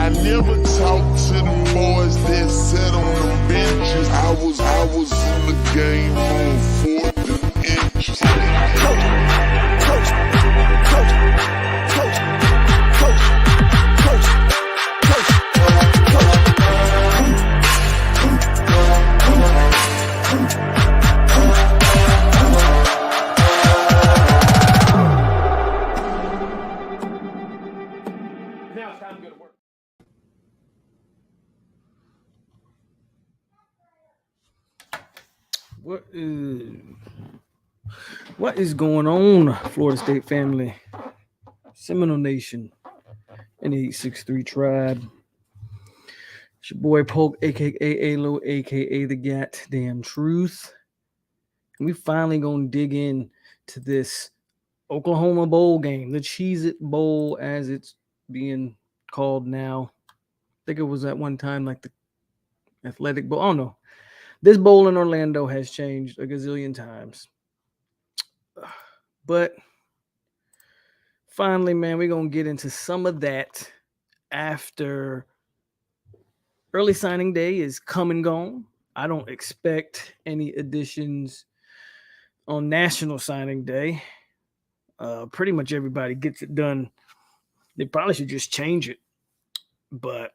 I never talked to them boys that sat on them benches. I was in the game on 4th and inches. time to go to work. What is going on, Florida State family, Seminole Nation, and 863 Tribe? It's your boy POLK, a.k.a. a.k.a. the goddamn truth. And we finally gonna dig in to this Oklahoma Bowl game, the Cheez-It Bowl as it's being called now. I think it was at one time like the Athletic Bowl. I don't know. This bowl in Orlando has changed a gazillion times. But finally, man, we're going to get into some of that after early signing day is come and gone. I don't expect any additions on National Signing Day. Pretty much everybody gets it done. They probably should just change it. But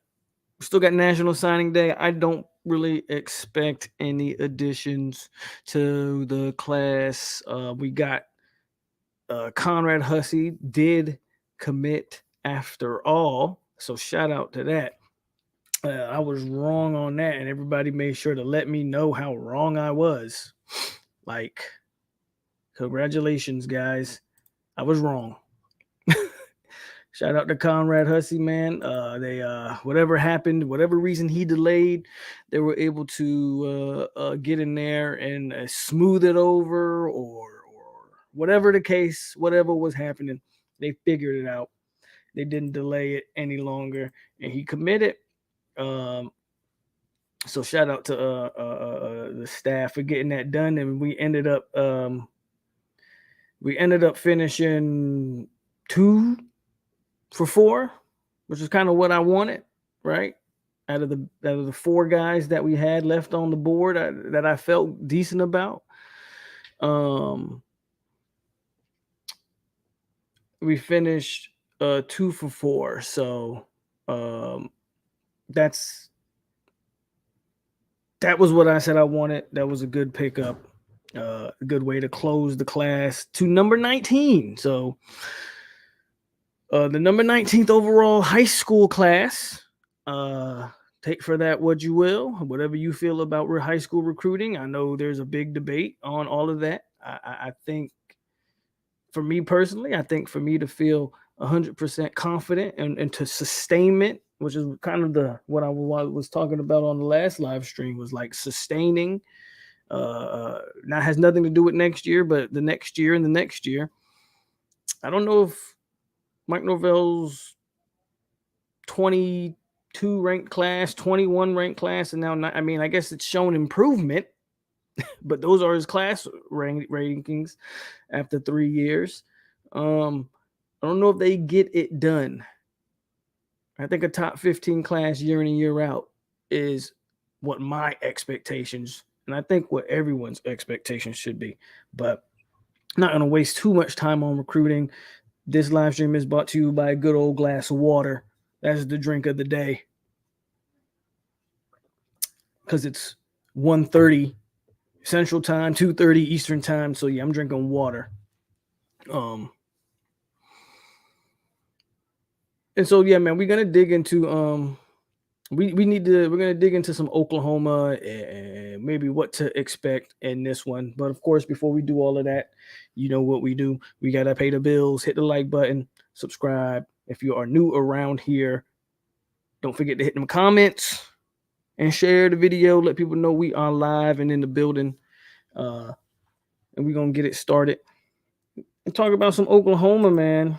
we still got National Signing Day. I don't really expect any additions to the class. We got Conrad Hussey did commit after all. So shout out to that. I was wrong on that, and everybody made sure to let me know how wrong I was. Like, congratulations, guys. I was wrong. Shout out to Conrad Hussey, man. They whatever happened, whatever reason he delayed, they were able to get in there and smooth it over, or whatever the case, whatever was happening, they figured it out. They didn't delay it any longer, and he committed. So shout out to the staff for getting that done, and we ended up finishing 2 for 4, which is kind of what I wanted, right? Out of the 4 guys that we had left on the board, that I felt decent about. We finished 2 for 4, so that was what I said I wanted. That was a good pickup, a good way to close the class to number 19. So the number 19th overall high school class. Take for that what you will, whatever you feel about high school recruiting. I know there's a big debate on all of that. I think, for me personally, I think for me to feel 100% confident and to sustain it, which is kind of what I was talking about on the last live stream, was like sustaining. Now has nothing to do with next year, but the next year and the next year. I don't know if Mike Norvell's 22 ranked class, 21 ranked class, and now not, I mean, I guess it's shown improvement, but those are his class rankings after 3 years. I don't know if they get it done. I think a top 15 class year in and year out is what my expectations, and I think what everyone's expectations should be. But I'm not going to waste too much time on recruiting. This live stream is brought to you by a good old glass of water. That's the drink of the day, because it's 1:30 Central Time, 2:30 Eastern Time. So yeah, I'm drinking water. And so yeah, man, we're gonna dig into we're gonna dig into some Oklahoma and maybe what to expect in this one. But of course, before we do all of that, you know what we do. We gotta pay the bills. Hit the like button, subscribe. If you are new around here, don't forget to hit them comments and share the video. Let people know we are live and in the building. And we're gonna get it started and talk about some Oklahoma, man.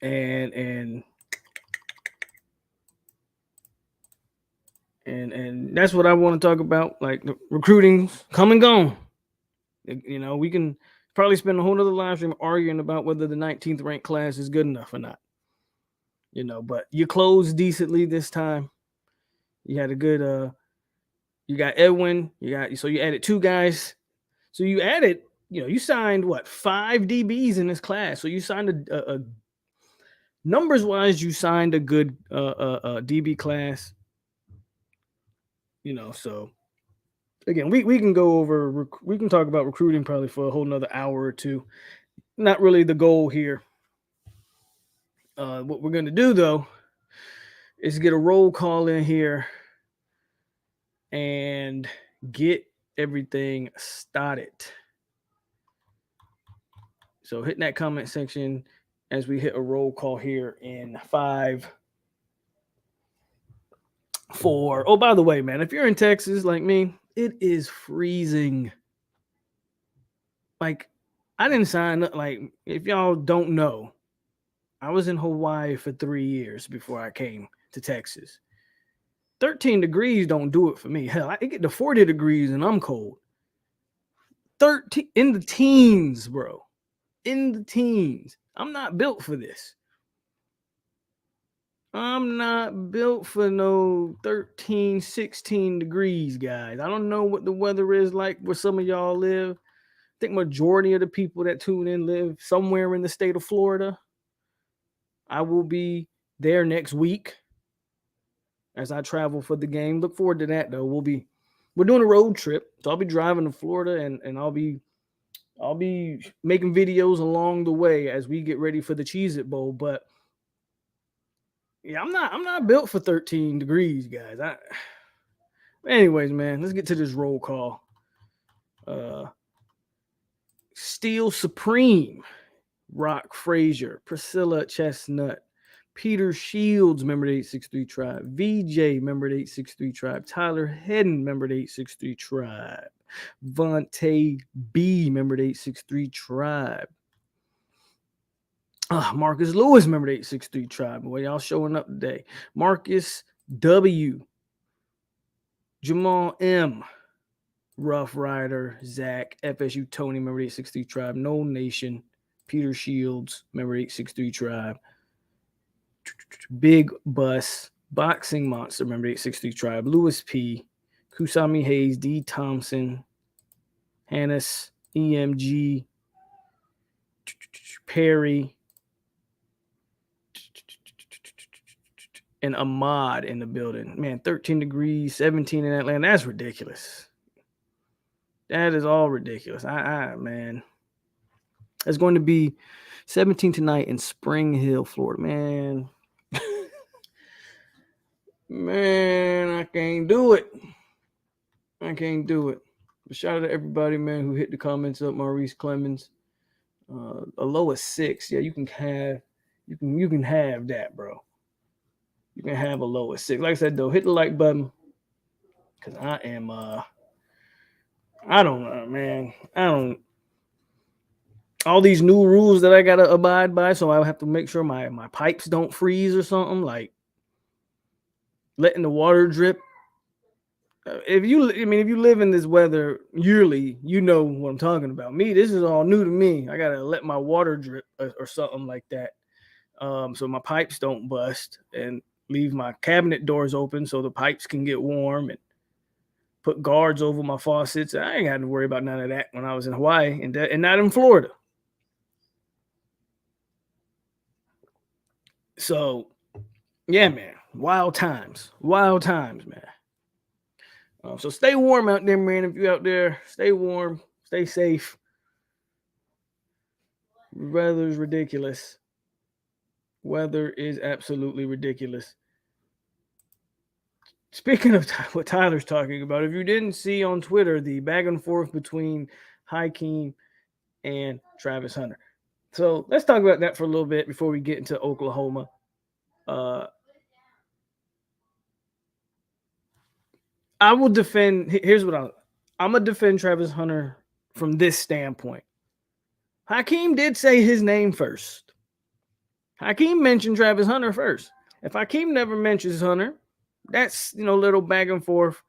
And that's what I want to talk about. Like, the recruiting come and gone. You know, we can probably spend a whole nother live stream arguing about whether the 19th ranked class is good enough or not. You know, but you closed decently this time. You had a good you got Edwin, you added 2 guys. So you added, you signed 5 DBs in this class. So you signed a numbers wise, you signed a good DB class. So again, we can go over, we can talk about recruiting probably for a whole nother hour or two. Not really the goal here. What we're gonna do though is get a roll call in here and get everything started. So hit that comment section as we hit a roll call here in 5, 4. Oh, by the way, man, if you're in Texas like me, it is freezing. Like, I didn't sign up. Like, if y'all don't know, I was in Hawaii for 3 years before I came to Texas. 13 degrees don't do it for me. Hell, I get to 40 degrees and I'm cold. 13 in the teens, bro. In the teens. I'm not built for this. I'm not built for no 13, 16 degrees, guys. I don't know what the weather is like where some of y'all live. I think majority of the people that tune in live somewhere in the state of Florida. I will be there next week as I travel for the game. Look forward to that though. We're doing a road trip, so I'll be driving to Florida and I'll be making videos along the way as we get ready for the Cheez-It Bowl. But yeah, I'm not built for 13 degrees, guys. Anyways, man, let's get to this roll call. Steel Supreme, Rock Frazier, Priscilla Chestnut, Peter Shields, member of the 863 Tribe, VJ, member of the 863 Tribe, Tyler Hedden, member of the 863 Tribe, Vontae B, member of the 863 Tribe, Marcus Lewis, member of the 863 Tribe. Boy, y'all showing up today. Marcus W, Jamal M, Rough Rider, Zach, FSU Tony, member of the 863 Tribe, No Nation, Peter Shields, member of the 863 Tribe, Big Bus, Boxing Monster, member of the 863 Tribe, Lewis P, Kusami Hayes, D. Thompson, Hannes, EMG, Perry, and Ahmad in the building. Man, 13 degrees, 17 in Atlanta. That's ridiculous. That is all ridiculous. Man. It's going to be 17 tonight in Spring Hill, Florida. Man. Man, I can't do it. I can't do it. But shout out to everybody, man, who hit the comments up. Maurice Clemens. A low of 6. Yeah, you can have that, bro. You can have a low of 6. Like I said, though, hit the like button. Because I am I don't know, man. All these new rules that I gotta abide by, so I have to make sure my pipes don't freeze or something, like letting the water drip. If you live in this weather yearly, you know what I'm talking about. Me, this is all new to me. I gotta let my water drip or something like that, so my pipes don't bust, and leave my cabinet doors open so the pipes can get warm, and put guards over my faucets. I ain't had to worry about none of that when I was in Hawaii and not in Florida. So, yeah, man, wild times, man. So stay warm out there, man. If you're out there, stay warm, stay safe. Weather is ridiculous. Weather is absolutely ridiculous. Speaking of what Tyler's talking about, if you didn't see on Twitter the back and forth between Hakeem and Travis Hunter. So let's talk about that for a little bit before we get into Oklahoma. I will defend. Here's what I'm going to defend Travis Hunter from this standpoint. Hakeem did say his name first. Hakeem mentioned Travis Hunter first. If Hakeem never mentions Hunter, that's, little back and forth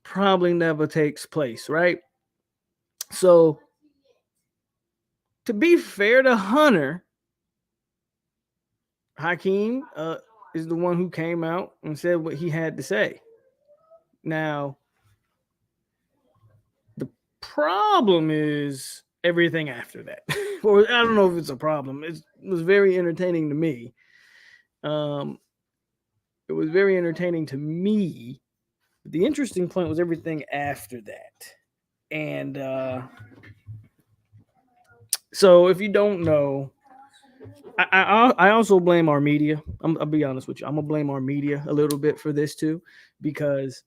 probably never takes place, right? So, to be fair to Hunter, Hakeem is the one who came out and said what he had to say. Now, the problem is everything after that. Or I don't know if it's a problem. It was very entertaining to me. It was very entertaining to me. The interesting point was everything after that. And so if you don't know, I also blame our media. I'll be honest with you. I'm gonna blame our media a little bit for this too, because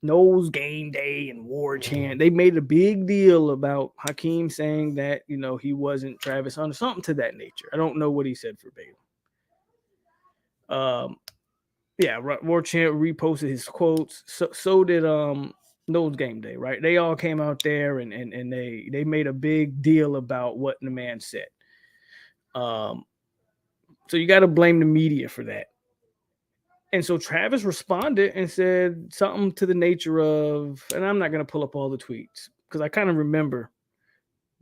Nose Game Day and War Chant, they made a big deal about Hakeem saying that, he wasn't Travis Hunter, something to that nature. I don't know what he said verbatim. Yeah, War Chant reposted his quotes. So did Nose Game Day, right? They all came out there and they made a big deal about what the man said. So you got to blame the media for that. And so Travis responded and said something to the nature of, and I'm not going to pull up all the tweets because I kind of remember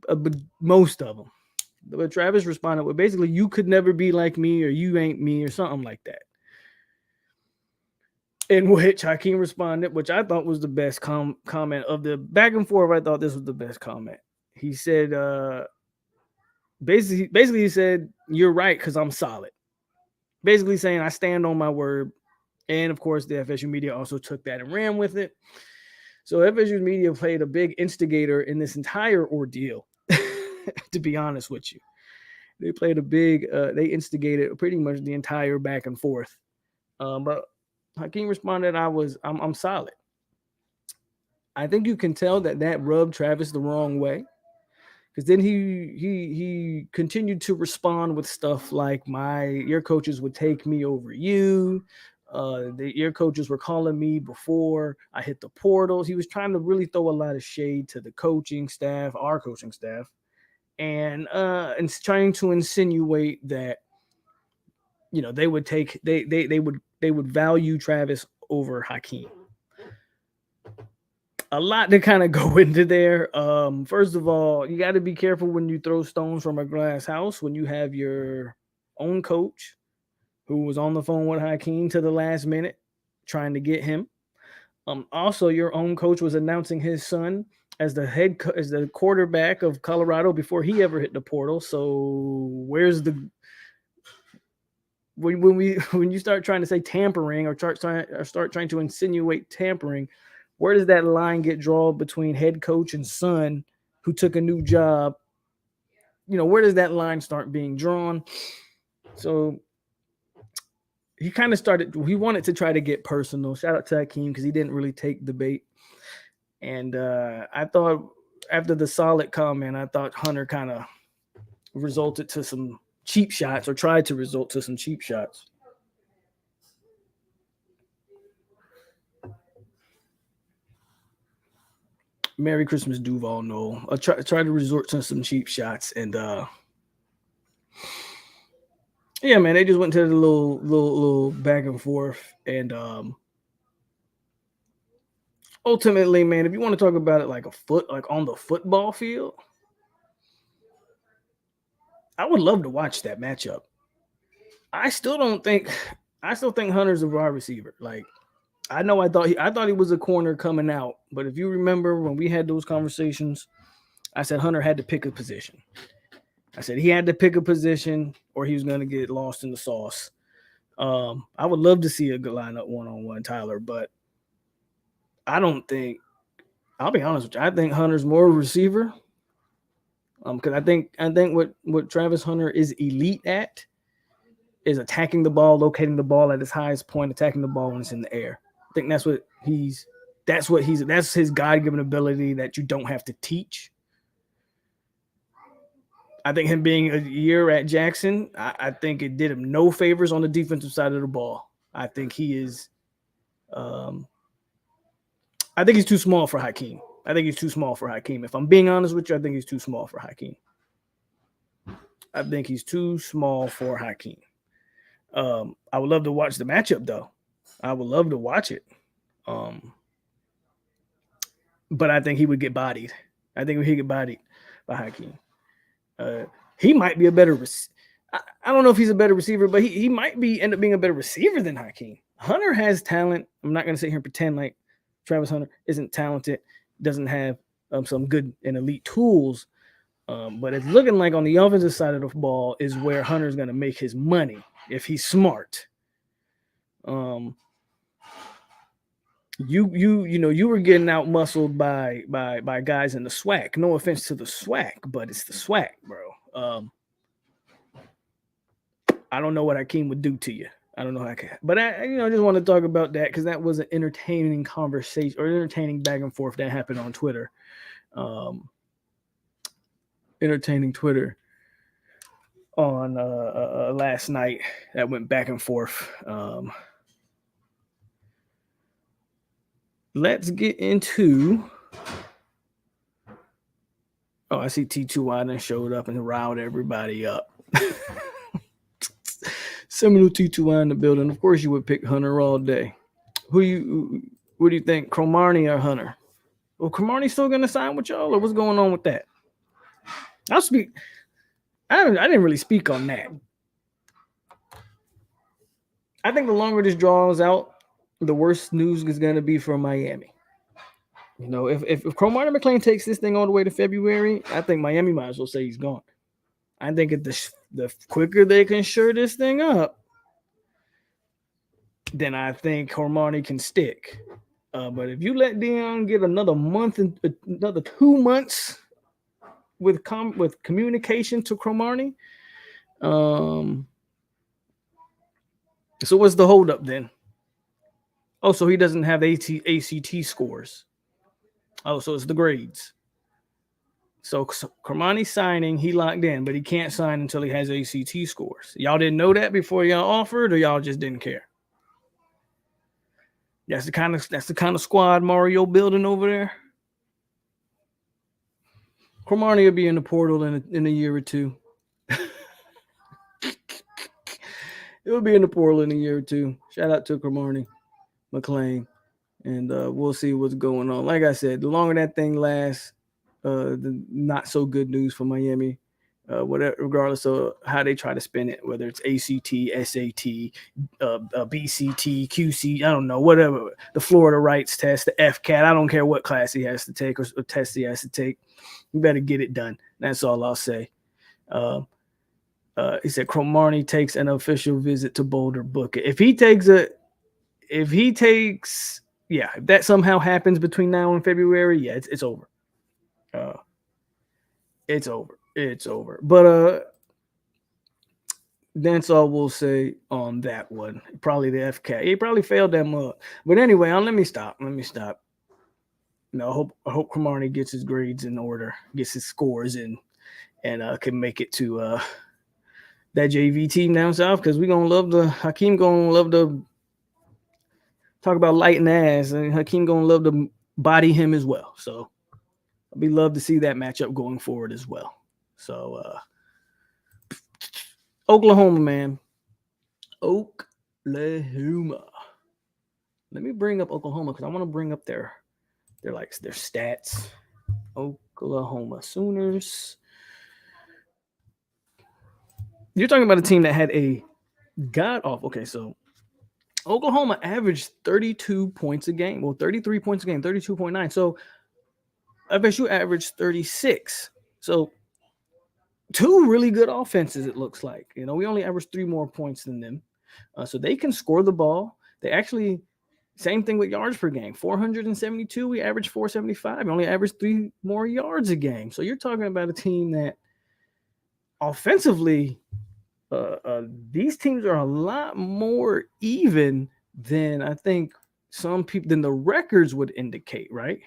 but most of them. But Travis responded with basically, you could never be like me, or you ain't me, or something like that. In which Hakeem responded, which I thought was the best comment of the back and forth. I thought this was the best comment. He said, basically he said, you're right because I'm solid. Basically saying I stand on my word. And of course, the FSU media also took that and ran with it. So FSU media played a big instigator in this entire ordeal, to be honest with you. They played a big, they instigated pretty much the entire back and forth. But Hakeem responded, I'm solid. I think you can tell that rubbed Travis the wrong way. Because then he continued to respond with stuff like your coaches would take me over you. Your coaches were calling me before I hit the portals. He was trying to really throw a lot of shade to the coaching staff, our coaching staff, and trying to insinuate that they would value Travis over Hakeem. A lot to kind of go into there. First of all, you got to be careful when you throw stones from a glass house when you have your own coach who was on the phone with Hakeem to the last minute trying to get him. Also, your own coach was announcing his son as the quarterback of Colorado before he ever hit the portal. So where's when you start trying to say tampering or start trying to insinuate tampering, where does that line get drawn between head coach and son who took a new job? Where does that line start being drawn? So he kind of he wanted to try to get personal. Shout out to Hakeem because he didn't really take the bait. And I thought after the solid comment, I thought Hunter kind of resulted to some cheap shots or tried to result to some cheap shots. Merry Christmas, Duval. No, I try to resort to some cheap shots, and yeah, man, they just went to the little back and forth, and ultimately, man, if you want to talk about it like on the football field, I would love to watch that matchup. I still think Hunter's a wide receiver. Like, I know I thought he was a corner coming out, but if you remember when we had those conversations, I said Hunter had to pick a position. I said he had to pick a position or he was going to get lost in the sauce. I would love to see a good lineup one-on-one, Tyler, but I'll be honest with you, I think Hunter's more a receiver. Because I think what Travis Hunter is elite at is attacking the ball, locating the ball at its highest point, attacking the ball when it's in the air. I think that's his God-given ability that you don't have to teach. I think him being a year at Jackson, I think it did him no favors on the defensive side of the ball. I think he is I think he's too small for Hakeem. If I'm being honest with you, I think he's too small for Hakeem. I would love to watch the matchup, though. I would love to watch it. But I think he would get bodied. I think he'd get bodied by Hakeem. He might be a better I don't know if he's a better receiver, but he might end up being a better receiver than Hakeem. Hunter has talent. I'm not going to sit here and pretend like Travis Hunter isn't talented, doesn't have some good and elite tools. But it's looking like on the offensive side of the ball is where Hunter's going to make his money if he's smart. You were getting out muscled by guys in the SWAC. No offense to the SWAC, but it's the SWAC, bro. I don't know what Hakeem would do to you. I don't know how I can, but I just want to talk about that because that was an entertaining conversation or entertaining back and forth that happened on Twitter. Entertaining Twitter on last night that went back and forth. Let's get into. Oh, I see T2Y then showed up and riled everybody up. Seminole T2Y in the building. Of course, you would pick Hunter all day. What do you think, Cromartie or Hunter? Well, Cromartie still going to sign with y'all, or what's going on with that? I'll speak. I didn't really speak on that. I think the longer this draws out, the worse news is going to be for Miami. You know, if Cromartie McClain takes this thing all the way to February, I think Miami might as well say he's gone. I think the quicker they can shore this thing up, then I think Cromartie can stick. But if you let Dion get another month and another 2 months with communication to Cromartie, so what's the holdup then? Oh, so he doesn't have ACT scores. Oh, so it's the grades. So Cromartie signing, he locked in, but he can't sign until he has ACT scores. Y'all didn't know that before y'all offered, or y'all just didn't care? That's the kind of squad Mario building over there. Cromartie will be in the portal in a year or two. It'll be in the portal in a year or two. Shout out to Cromartie McClain. And we'll see what's going on. Like I said, the longer that thing lasts, the not so good news for Miami. Whatever, regardless of how they try to spin it, whether it's ACT, SAT, BCT, QC, I don't know, whatever. The Florida rights test, the FCAT, I don't care what class he has to take or test he has to take. You better get it done. That's all I'll say. He said Cromartie takes an official visit to Boulder. Book it. If that somehow happens between now and February, yeah, it's over. It's over. It's over. But that's all we'll say on that one. Probably the FCAT. He probably failed that mug. But anyway, let me stop. No, I hope Cromartie gets his grades in order, gets his scores in, and can make it to that JV team down south, because Hakeem gonna love to talk about lighting ass, and Hakeem gonna love to body him as well. So I'd be love to see that matchup going forward as well. So Oklahoma, man. Oklahoma. Let me bring up Oklahoma because I want to bring up their stats. Oklahoma Sooners. You're talking about a team that had a god off. Okay, so Oklahoma averaged 32 points a game. Well, 33 points a game, 32.9. So FSU averaged 36. So two really good offenses, it looks like. You know, we only averaged 3 more points than them. So they can score the ball. They actually, same thing with yards per game. 472, we averaged 475. We only averaged 3 more yards a game. So you're talking about a team that offensively, these teams are a lot more even than I think than the records would indicate, right?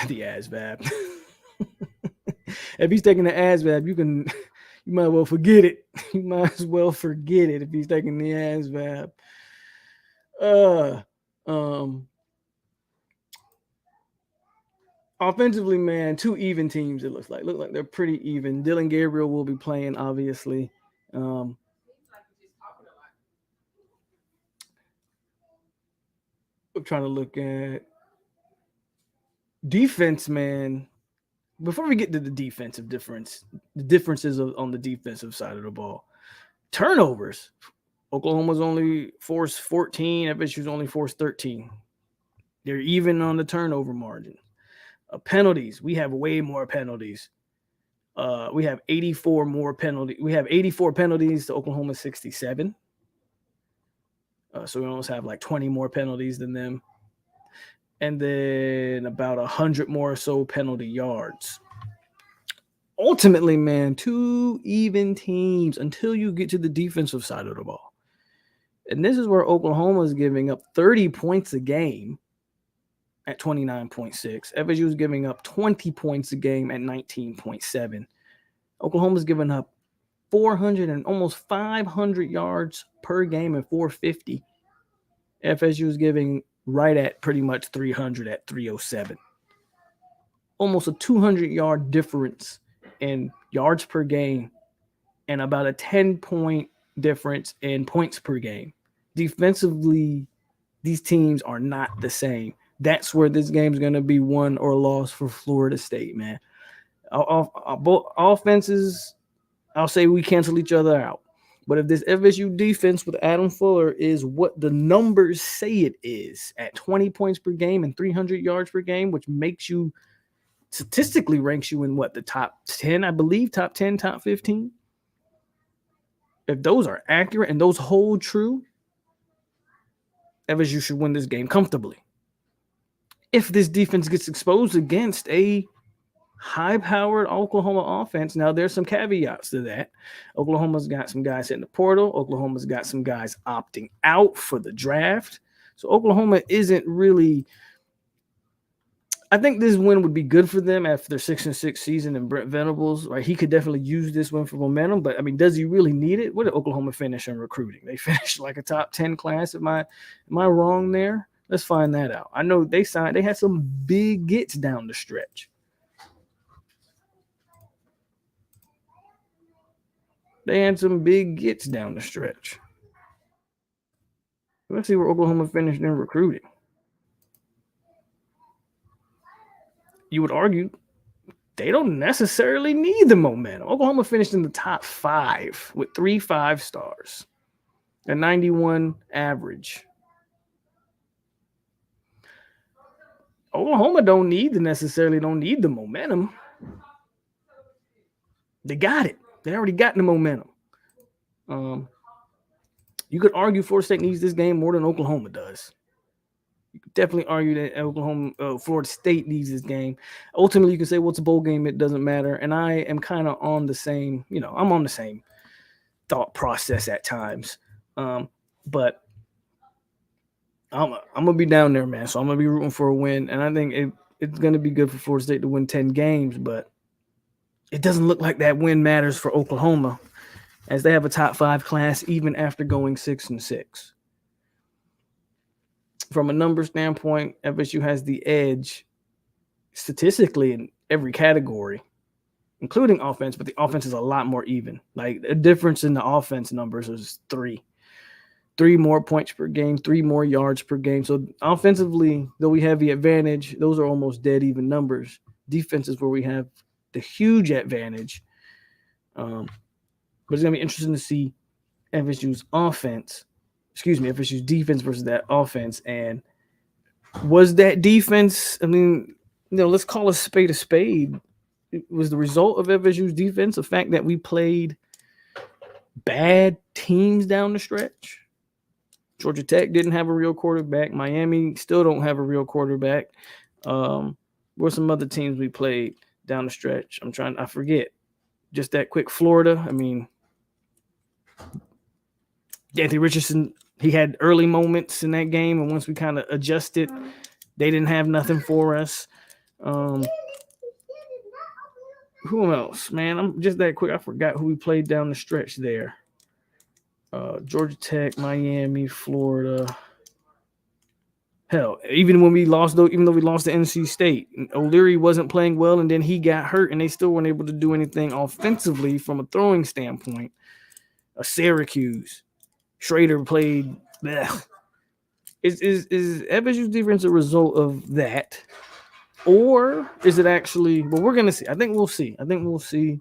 The ASVAB. If he's taking the ASVAB, you might as well forget it. You might as well forget it if he's taking the ASVAB. Offensively, man, 2 even teams, it looks like. Look like they're pretty even. Dylan Gabriel will be playing, obviously. I'm trying to look at defense, man. Before we get to the defensive difference, the differences on the defensive side of the ball. Turnovers. Oklahoma's only forced 14. FSU's only forced 13. They're even on the turnover margin. Penalties. We have way more penalties. We have 84 more penalties. We have 84 penalties to Oklahoma's 67. So we almost have like 20 more penalties than them. And then about 100 more or so penalty yards. ultimately, man, 2 even teams until you get to the defensive side of the ball. And this is where Oklahoma is giving up 30 points a game at 29.6. FSU is giving up 20 points a game at 19.7. Oklahoma's giving up 400 and almost 500 yards per game and 450. FSU is giving right at pretty much 300 at 307. Almost a 200-yard difference in yards per game and about a 10-point difference in points per game. Defensively, these teams are not the same. That's where this game is going to be won or lost for Florida State, man. Both offenses, I'll say we cancel each other out. But if this FSU defense with Adam Fuller is what the numbers say it is at 20 points per game and 300 yards per game, which makes you statistically ranks you in what, the top 10, I believe, top 10, top 15. If those are accurate and those hold true, FSU should win this game comfortably. If this defense gets exposed against a high-powered Oklahoma offense, now there's some caveats to that. Oklahoma's got some guys in the portal. Oklahoma's got some guys opting out for the draft. So Oklahoma isn't really – I think this win would be good for them after their 6-6 season, and Brent Venables, right? He could definitely use this win for momentum, but I mean, does he really need it? What did Oklahoma finish in recruiting? They finished like a top 10 class. Am I wrong there? Let's find that out. I know they had some big gets down the stretch. They had some big gets down the stretch. Let's see where Oklahoma finished in recruiting. You would argue they don't necessarily need the momentum. Oklahoma finished in the top 5 with 3 5-stars, a 91 average. Oklahoma don't necessarily need the momentum. They got it. They already got the momentum. You could argue Florida State needs this game more than Oklahoma does. You could definitely argue that Florida State needs this game. Ultimately, you can say, well, it's a bowl game. It doesn't matter. And I am kind of on the same, I'm on the same thought process at times. But I'm going to be down there, man. So I'm going to be rooting for a win. And I think it's going to be good for Florida State to win 10 games. But it doesn't look like that win matters for Oklahoma, as they have a top 5 class even after going 6-6. From a number standpoint, FSU has the edge statistically in every category, including offense, but the offense is a lot more even. Like, the difference in the offense numbers is 3 more points per game, 3 more yards per game. So offensively, though we have the advantage, those are almost dead even numbers. Defense is where we have the huge advantage. But it's going to be interesting to see FSU's defense versus that offense. And was that defense, let's call a spade a spade. It was the result of FSU's defense, the fact that we played bad teams down the stretch. Georgia Tech didn't have a real quarterback. Miami still don't have a real quarterback. Were some other teams we played down the stretch? I forget. Just that quick. Florida, Anthony Richardson, he had early moments in that game, and once we kind of adjusted, they didn't have nothing for us. Who else, man? I'm just that quick. I forgot who we played down the stretch there. Georgia Tech, Miami, Florida. Hell, even though we lost to NC State, O'Leary wasn't playing well, and then he got hurt, and they still weren't able to do anything offensively from a throwing standpoint. Syracuse. Schrader played. Is FSU's defense a result of that, or is it actually? Well, we're gonna see. I think we'll see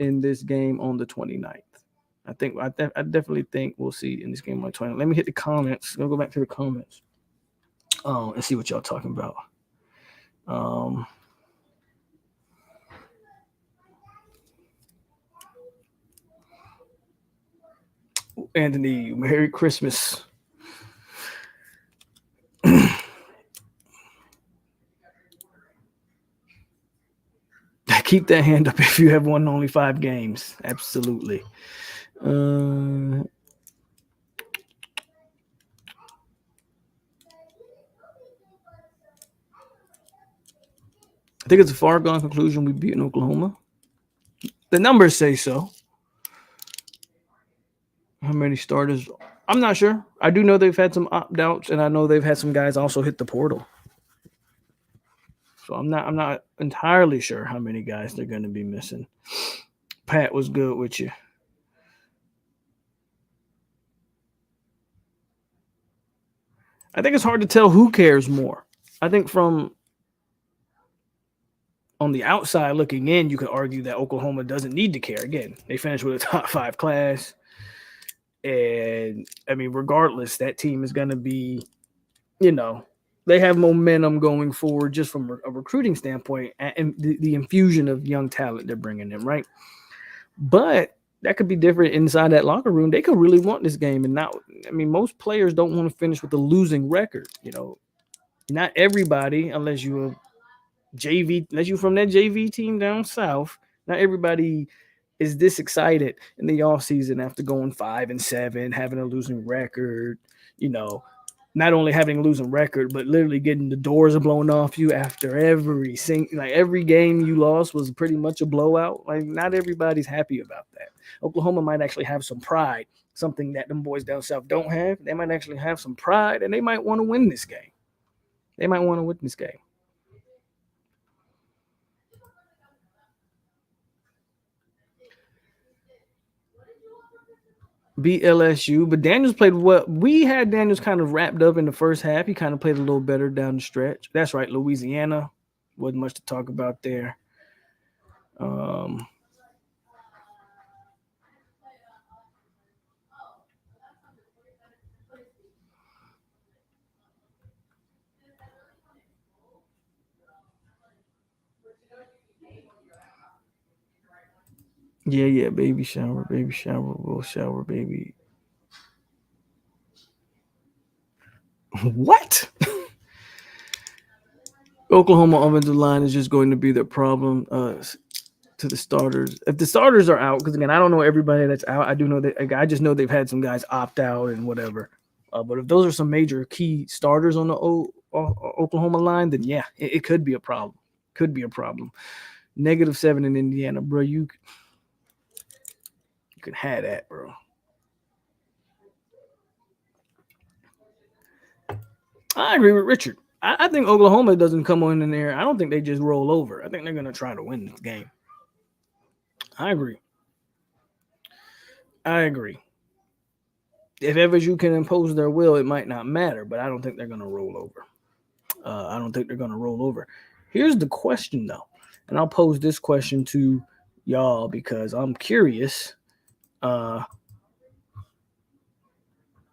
in this game on the 29th. I definitely think we'll see in this game on the 29th. Let me hit the comments. Let me go back to the comments. And see what y'all talking about. Anthony, Merry Christmas. keep that hand up if you have won only 5 games. Absolutely. I think it's a far gone conclusion we beat in Oklahoma. The numbers say so. How many starters? I'm not sure. I do know they've had some opt outs, and I know they've had some guys also hit the portal. So I'm not entirely sure how many guys they're going to be missing. Pat was good with you. I think it's hard to tell who cares more. I think from on the outside looking in, you could argue that Oklahoma doesn't need to care. Again, they finished with a top 5 class. And I mean, regardless, that team is going to be, they have momentum going forward just from a recruiting standpoint and the infusion of young talent they're bringing in, right? But that could be different inside that locker room. They could really want this game. And most players don't want to finish with a losing record. Not everybody, unless you're from that JV team down south, not everybody is this excited in the offseason after going 5-7, having a losing record, not only having a losing record, but literally getting the doors blown off you after every game you lost was pretty much a blowout. Like, not everybody's happy about that. Oklahoma might actually have some pride, something that them boys down south don't have. They might actually have some pride, and they might want to win this game. Beat LSU, but Daniels played well. We had Daniels kind of wrapped up in the first half. He kind of played a little better down the stretch. That's right, Louisiana. Wasn't much to talk about there. Yeah, baby shower, will shower, baby. What? Oklahoma offensive line is just going to be the problem to the starters. If the starters are out, because again, I don't know everybody that's out. I do know that. I just know they've had some guys opt out and whatever. But if those are some major key starters on the Oklahoma line, then yeah, it could be a problem. -7 in Indiana, bro. You can have that, bro. I agree with Richard. I think Oklahoma doesn't come on in there. I don't think they just roll over. I think they're going to try to win this game. I agree. If FSU can impose their will, it might not matter, but I don't think they're going to roll over. Here's the question, though, and I'll pose this question to y'all because I'm curious.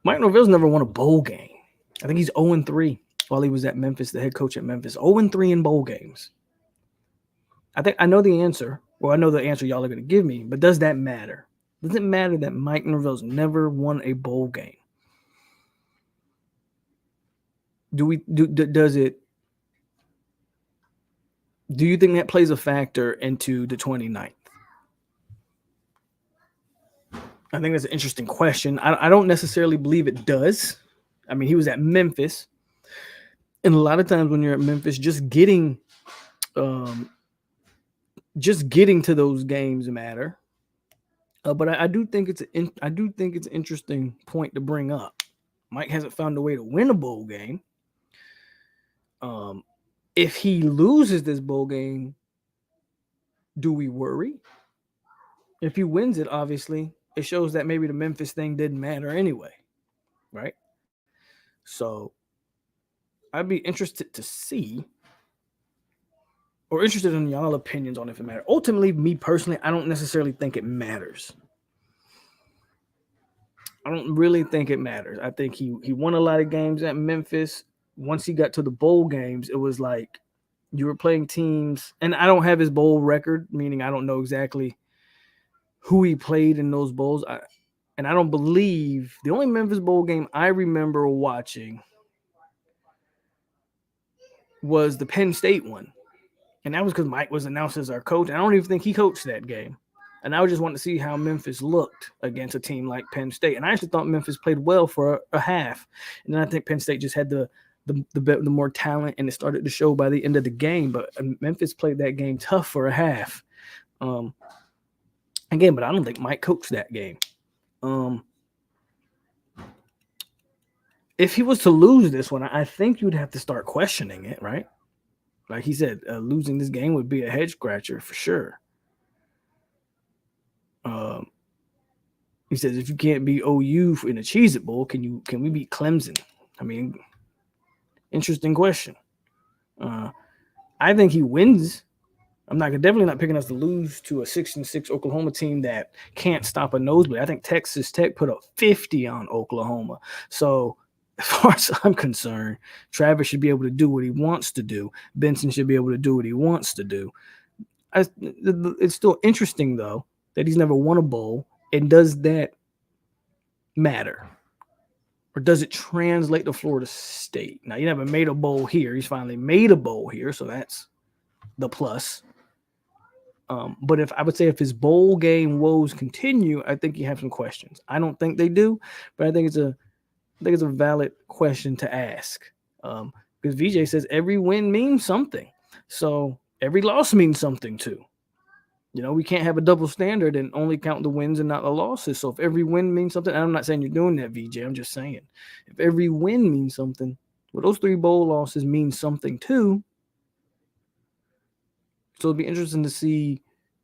Mike Norvell's never won a bowl game. I think he's 0-3 while he was at Memphis, the head coach at Memphis. 0-3 in bowl games. I think I know the answer. Well, I know the answer y'all are going to give me, but does that matter? Does it matter that Mike Norvell's never won a bowl game? Does it? Do you think that plays a factor into the 29th? I think that's an interesting question. I don't necessarily believe it does. I mean, he was at Memphis. And a lot of times when you're at Memphis, just getting to those games matter. But I do think it's an interesting point to bring up. Mike hasn't found a way to win a bowl game. If he loses this bowl game, do we worry? If he wins it, obviously, it shows that maybe the Memphis thing didn't matter anyway, right? So I'd be interested to see, or interested in y'all opinions on if it matters. Ultimately, me personally, I don't necessarily think it matters. I don't really think it matters. I think he won a lot of games at Memphis. Once he got to the bowl games, it was like you were playing teams, and I don't have his bowl record, meaning I don't know exactly who he played in those bowls. And I don't believe the only Memphis bowl game I remember watching was the Penn State one. And that was because Mike was announced as our coach. And I don't even think he coached that game. And I just wanted to see how Memphis looked against a team like Penn State. And I actually thought Memphis played well for a half. And then I think Penn State just had the more talent, and it started to show by the end of the game. But Memphis played that game tough for a half. Again, but I don't think Mike coached that game. If he was to lose this one, I think you'd have to start questioning it, right? Like he said, losing this game would be a head scratcher for sure. He says, if you can't beat OU in a Cheez-It Bowl, can we beat Clemson? I mean, interesting question. I think he wins. I'm definitely not picking us to lose to a 6-6 Oklahoma team that can't stop a nosebleed. I think Texas Tech put up 50 on Oklahoma. So as far as I'm concerned, Travis should be able to do what he wants to do. Benson should be able to do what he wants to do. It's still interesting, though, that he's never won a bowl. And does that matter? Or does it translate to Florida State? Now, he never made a bowl here. He's finally made a bowl here, so that's the plus. But if his bowl game woes continue, I think you have some questions. I don't think they do, but I think it's a valid question to ask. Because VJ says every win means something. So every loss means something too. You know, we can't have a double standard and only count the wins and not the losses. So if every win means something, and I'm not saying you're doing that, VJ. I'm just saying if every win means something, well, those 3 bowl losses mean something too. So it'll be interesting to see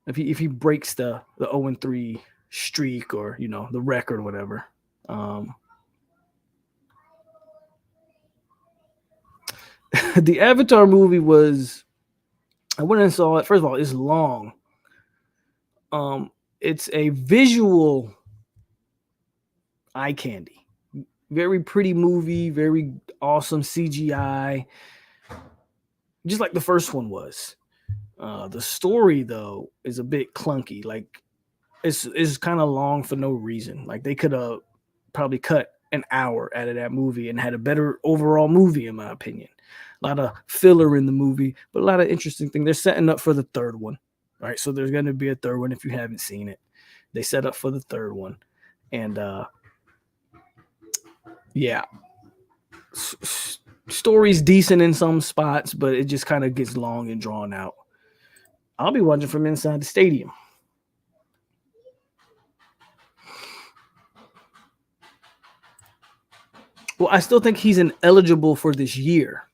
if he breaks the 0-3 streak or, you know, the record or whatever. The Avatar movie was, I went and saw it. First of all, it's long. It's a visual eye candy. Very pretty movie, very awesome CGI. Just like the first one was. The story, though, is a bit clunky. Like, it's kind of long for no reason. Like, they could have probably cut an hour out of that movie and had a better overall movie, in my opinion. A lot of filler in the movie, but a lot of interesting things. They're setting up for the third one. Right, so there's going to be a third one if you haven't seen it. They set up for the third one. And, yeah. Story's decent in some spots, but it just kind of gets long and drawn out. I'll be watching from inside the stadium. Well, I still think he's ineligible for this year.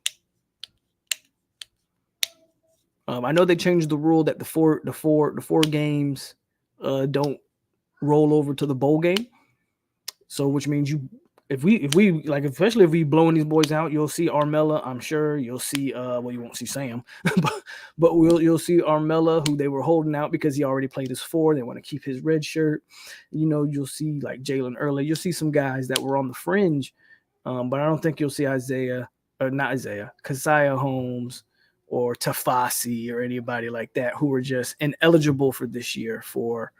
I know they changed the rule that the four games don't roll over to the bowl game. So, which means if we like, especially if we blowing these boys out, you'll see Armella. I'm sure you'll see. Well, you won't see Sam, but you'll see Armella, who they were holding out because he already played his 4. They want to keep his red shirt. You know, you'll see like Jalen Early. You'll see some guys that were on the fringe, but I don't think you'll see Keziah Holmes or Tafasi or anybody like that who are just ineligible for this year. For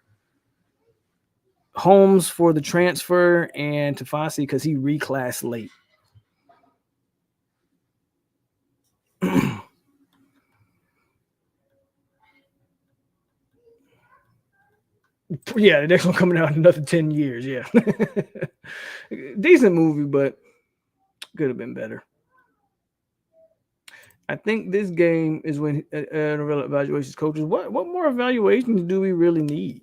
Holmes for the transfer and Tafasi because he reclassed late. Yeah, the next one coming out in another 10 years. Yeah. Decent movie, but could have been better. I think this game is when evaluations coaches. What more evaluations do we really need?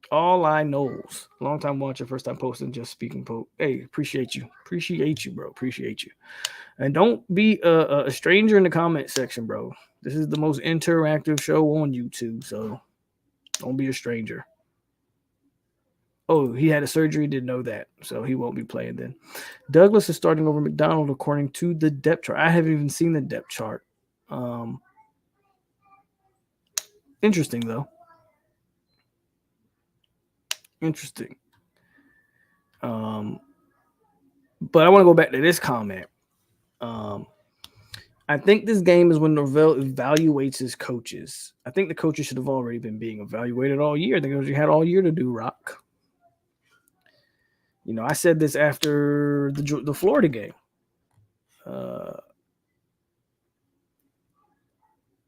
All I knows. Long time watcher, first time posting, just speaking. Hey, appreciate you, bro. Appreciate you. And don't be a stranger in the comment section, bro. This is the most interactive show on YouTube, so don't be a stranger. Oh, he had a surgery, didn't know that, so he won't be playing then. Douglas is starting over McDonald according to the depth chart. I haven't even seen the depth chart. Interesting, though. Interesting. But I want to go back to this comment. I think this game is when Norvell evaluates his coaches. I think the coaches should have already been being evaluated all year. I think you had all year to do, Rock. You know, I said this after the Florida game.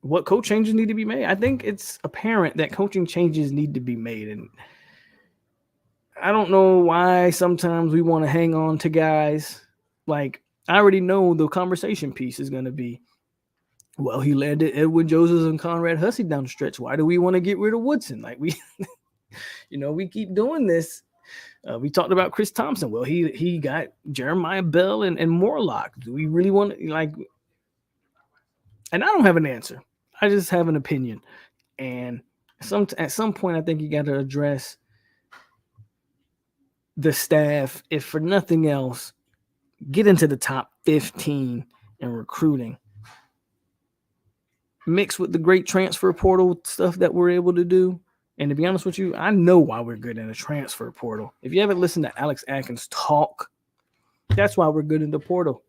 what coach changes need to be made. I think it's apparent that coaching changes need to be made. And I don't know why sometimes we want to hang on to guys. Like, I already know the conversation piece is going to be, well, he led Edwin Joseph and Conrad Hussey down the stretch. Why do we want to get rid of Woodson? Like, we, we keep doing this. We talked about Chris Thompson. Well, he got Jeremiah Bell and Morlock. Do we really want to, like, and I don't have an answer. I just have an opinion. And at some point, I think you got to address the staff, if for nothing else, get into the top 15 in recruiting. Mixed with the great transfer portal stuff that we're able to do. And to be honest with you, I know why we're good in the transfer portal. If you haven't listened to Alex Atkins talk, that's why we're good in the portal.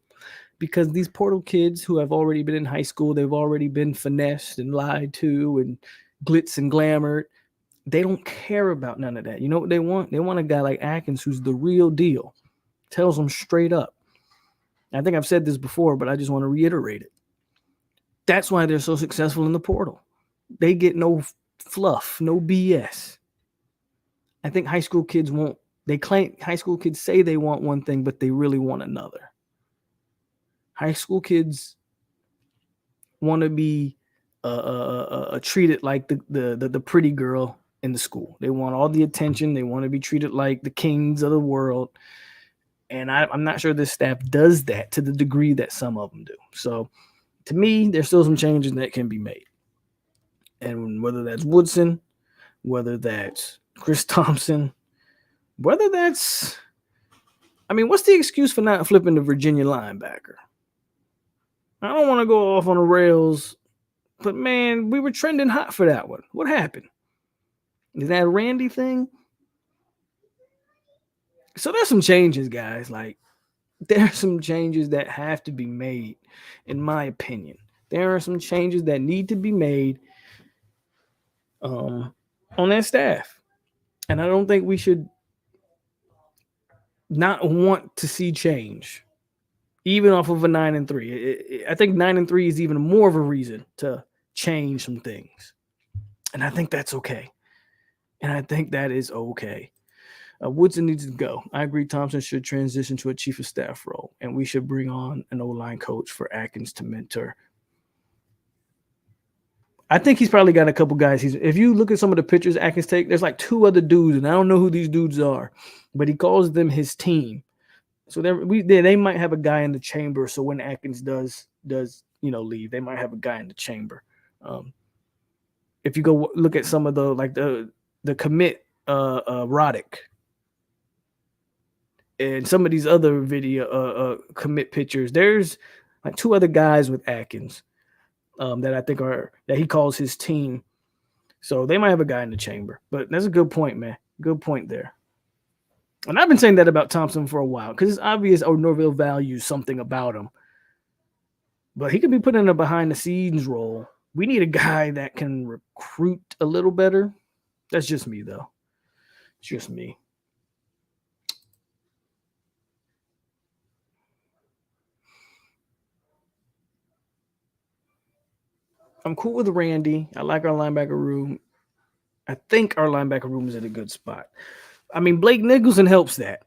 Because these portal kids who have already been in high school, they've already been finessed and lied to and glitz and glamored. They don't care about none of that. You know what they want? They want a guy like Atkins who's the real deal. Tells them straight up. I think I've said this before, but I just want to reiterate it. That's why they're so successful in the portal. They get no fluff, no BS. I think high school kids high school kids say they want one thing, but they really want another. High school kids want to be treated like the pretty girl in the school. They want all the attention. They want to be treated like the kings of the world. And I'm not sure this staff does that to the degree that some of them do. So to me, there's still some changes that can be made. And whether that's Woodson, whether that's Chris Thompson, whether that's, what's the excuse for not flipping the Virginia linebacker? I don't want to go off on the rails, but man, we were trending hot for that one. What happened? Is that a Randy thing? So there's some changes, guys. Like, there are some changes that have to be made, in my opinion. There are some changes that need to be made on that staff. And I don't think we should not want to see change, even off of a 9-3. I think 9-3 is even more of a reason to change some things. And I think that's okay. And I think that is okay. Woodson needs to go. I agree Thompson should transition to a chief of staff role, and we should bring on an O-line coach for Atkins to mentor. I think he's probably got a couple guys. If you look at some of the pictures Atkins take, there's like 2 other dudes, and I don't know who these dudes are, but he calls them his team. So they might have a guy in the chamber. So when Atkins does leave, they might have a guy in the chamber. If you go look at some of the commit Roddick and some of these other video commit pictures, there's like 2 other guys with Atkins that I think that he calls his team. So they might have a guy in the chamber. But that's a good point, man. Good point there. And I've been saying that about Thompson for a while because it's obvious Norville values something about him. But he could be put in a behind-the-scenes role. We need a guy that can recruit a little better. That's just me, though. It's just me. I'm cool with Randy. I like our linebacker room. I think our linebacker room is in a good spot. Blake Nicholson helps that.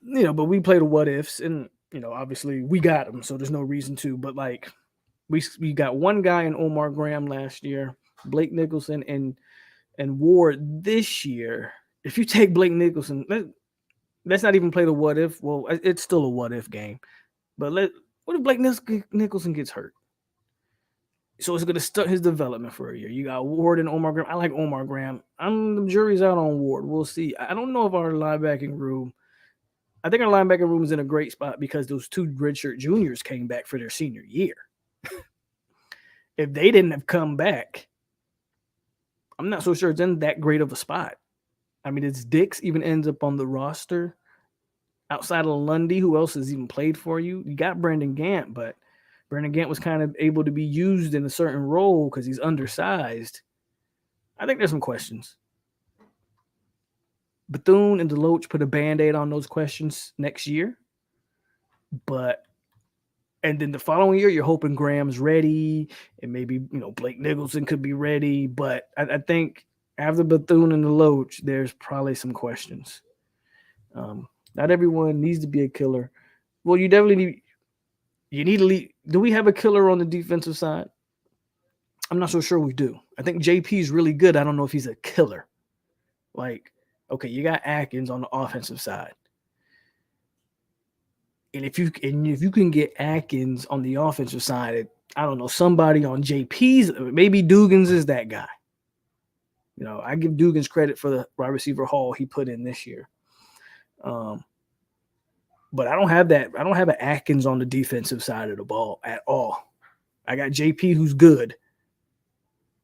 But we play the what ifs, and obviously we got him, so there's no reason to. But like, we got one guy in Omar Graham last year, Blake Nicholson, and Ward this year. If you take Blake Nicholson, let's not even play the what if. Well, it's still a what if game. But what if Blake Nicholson gets hurt? So it's going to stunt his development for a year. You got Ward and Omar Graham. I like Omar Graham. The jury's out on Ward. We'll see. I don't know if our linebacking room. I think our linebacking room is in a great spot because those 2 redshirt juniors came back for their senior year. If they didn't have come back, I'm not so sure it's in that great of a spot. It's Dix even ends up on the roster. Outside of Lundy, who else has even played for you? You got Brandon Gant, but Brandon Gant was kind of able to be used in a certain role because he's undersized. I think there's some questions. Bethune and Deloach put a Band-Aid on those questions next year. But And then the following year, you're hoping Graham's ready, and maybe Blake Nicholson could be ready. But I think after Bethune and the Loach, there's probably some questions. Not everyone needs to be a killer. Well, you definitely need to lead. Do we have a killer on the defensive side? I'm not so sure we do. I think JP is really good. I don't know if he's a killer. Like, okay, you got Atkins on the offensive side. And if you can get Atkins on the offensive side, I don't know, somebody on JP's, maybe Dugans is that guy. I give Dugans credit for the wide receiver haul he put in this year. But I don't have that. I don't have an Atkins on the defensive side of the ball at all. I got JP who's good.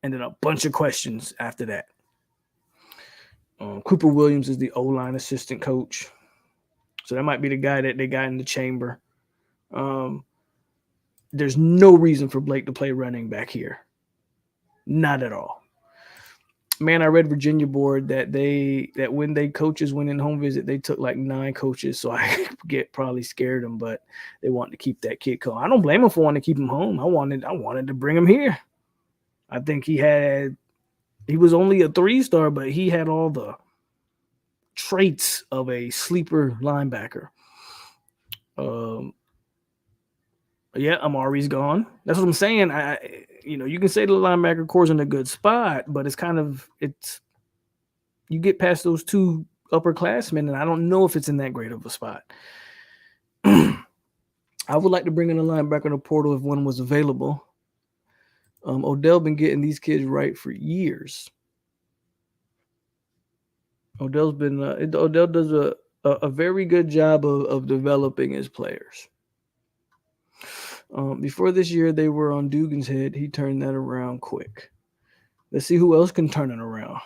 And then a bunch of questions after that. Cooper Williams is the O-line assistant coach. So that might be the guy that they got in the chamber. There's no reason for Blake to play running back here. Not at all. Man, I read Virginia board that when they coaches went in home visit, they took like 9 coaches. So I probably scared them, but they wanted to keep that kid going. I don't blame them for wanting to keep him home. I wanted to bring him here. I think he was only a 3-star, but he had all the traits of a sleeper linebacker. Yeah, Amari's gone. That's what I'm saying. You can say the linebacker core's in a good spot, but you get past those 2 upperclassmen, and I don't know if it's in that great of a spot. I would like to bring in a linebacker in the portal if one was available. Odell been getting these kids right for years. Odell does a very good job of developing his players. Before this year, they were on Dugan's head. He turned that around quick. Let's see who else can turn it around.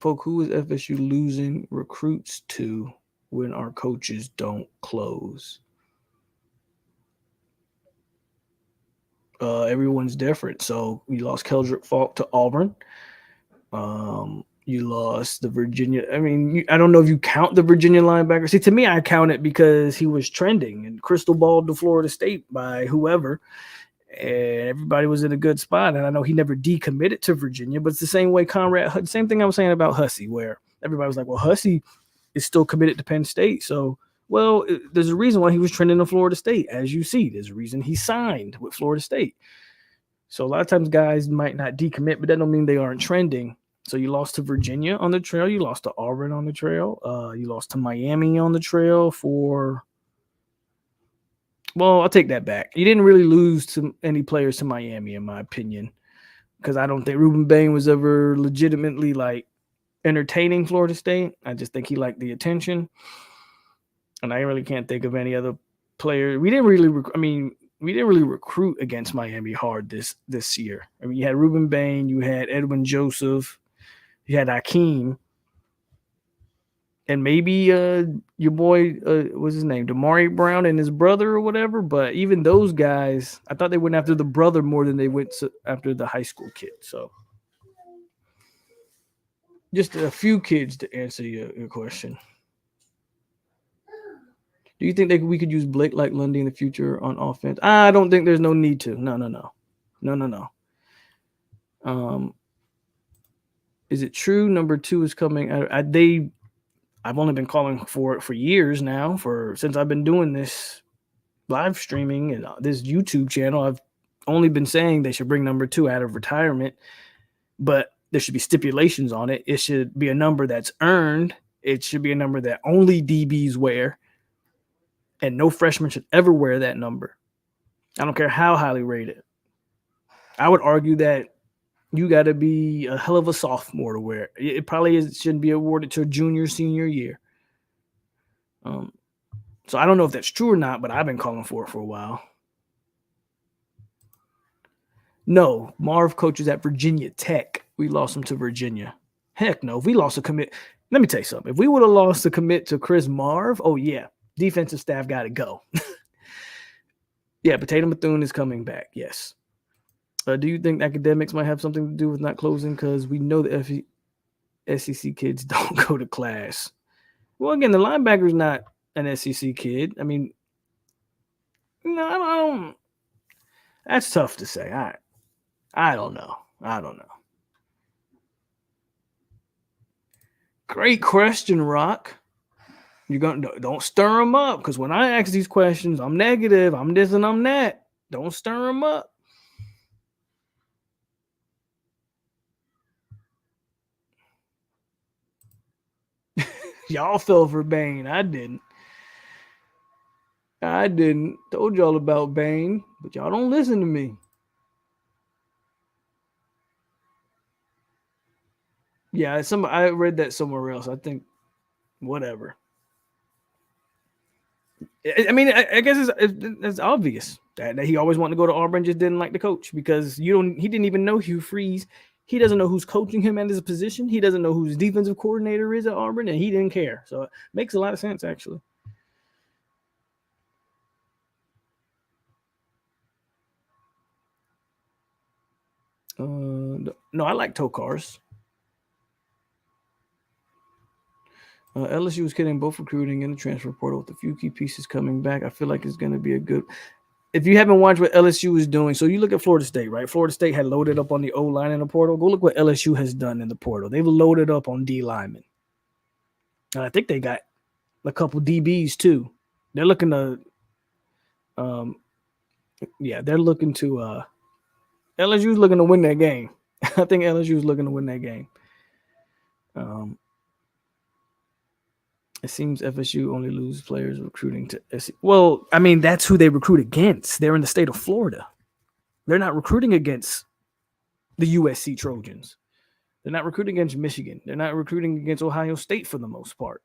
POLK, who is FSU losing recruits to when our coaches don't close? Everyone's different. So we lost Keldrick Falk to Auburn. You lost the Virginia. I mean, I don't know if you count the Virginia linebacker. See, to me, I count it because he was trending and crystal balled to Florida State by whoever. And everybody was in a good spot. And I know he never decommitted to Virginia, but it's the same way same thing I was saying about Hussey, where everybody was like, well, Hussey is still committed to Penn State. So, well, there's a reason why he was trending to Florida State. As you see, there's a reason he signed with Florida State. So a lot of times guys might not decommit, but that don't mean they aren't trending. So you lost to Virginia on the trail. You lost to Auburn on the trail. You lost to Miami on the trail well, I'll take that back. You didn't really lose to any players to Miami, in my opinion, because I don't think Ruben Bain was ever legitimately like entertaining Florida State. I just think he liked the attention. And I really can't think of any other player. We didn't really recruit against Miami hard this year. I mean, you had Ruben Bain, you had Edwin Joseph, you had Hakeem, and maybe your boy, what's his name, Damari Brown and his brother or whatever. But even those guys, I thought they went after the brother more than they went after the high school kid. So just a few kids to answer your question. Do you think we could use Blake like Lundy in the future on offense? I don't think there's no need to. No. Is it true number 2 is coming? I've only been calling for it for years now. Since I've been doing this live streaming and this YouTube channel, I've only been saying they should bring number 2 out of retirement, but there should be stipulations on it. It should be a number that's earned. It should be a number that only DBs wear, and no freshman should ever wear that number. I don't care how highly rated. I would argue that you got to be a hell of a sophomore to wear it. It probably shouldn't be awarded to a junior, senior year. So I don't know if that's true or not, but I've been calling for it for a while. No, Marv coaches at Virginia Tech. We lost him to Virginia. Heck no. If we lost a commit, let me tell you something. If we would have lost a commit to Chris Marv, oh yeah, defensive staff got to go. Yeah, Potato Bethune is coming back. Yes. Do you think academics might have something to do with not closing? Because we know the SEC kids don't go to class. Well, again, the linebacker's not an SEC kid. I mean, No, I don't. That's tough to say. I don't know. I don't know. Great question, Rock. You're gonna don't stir them up because when I ask these questions, I'm negative. I'm this and I'm that. Don't stir them up. Y'all fell for Bane. I didn't. Told y'all about Bane, but y'all don't listen to me. Yeah, I read that somewhere else. I think whatever. I mean, I guess it's obvious that he always wanted to go to Auburn, just didn't like the coach because he didn't even know Hugh Freeze. He doesn't know who's coaching him at his position. He doesn't know who his defensive coordinator is at Auburn, and he didn't care. So it makes a lot of sense, actually. No, I like Tokars. LSU is getting both recruiting and the transfer portal with a few key pieces coming back. I feel like it's going to be a good. If you haven't watched what LSU is doing, so you look at Florida State, right? Florida State had loaded up on the O line in the portal. Go look what LSU has done in the portal. They've loaded up on D linemen. And I think they got a couple DBs too. They're looking to, they're looking to. LSU's looking to win that game. I think LSU's looking to win that game. It seems FSU only lose players recruiting to SC. Well, I mean, that's who they recruit against. They're in the state of Florida. They're not recruiting against the USC Trojans. They're not recruiting against Michigan. They're not recruiting against Ohio State for the most part.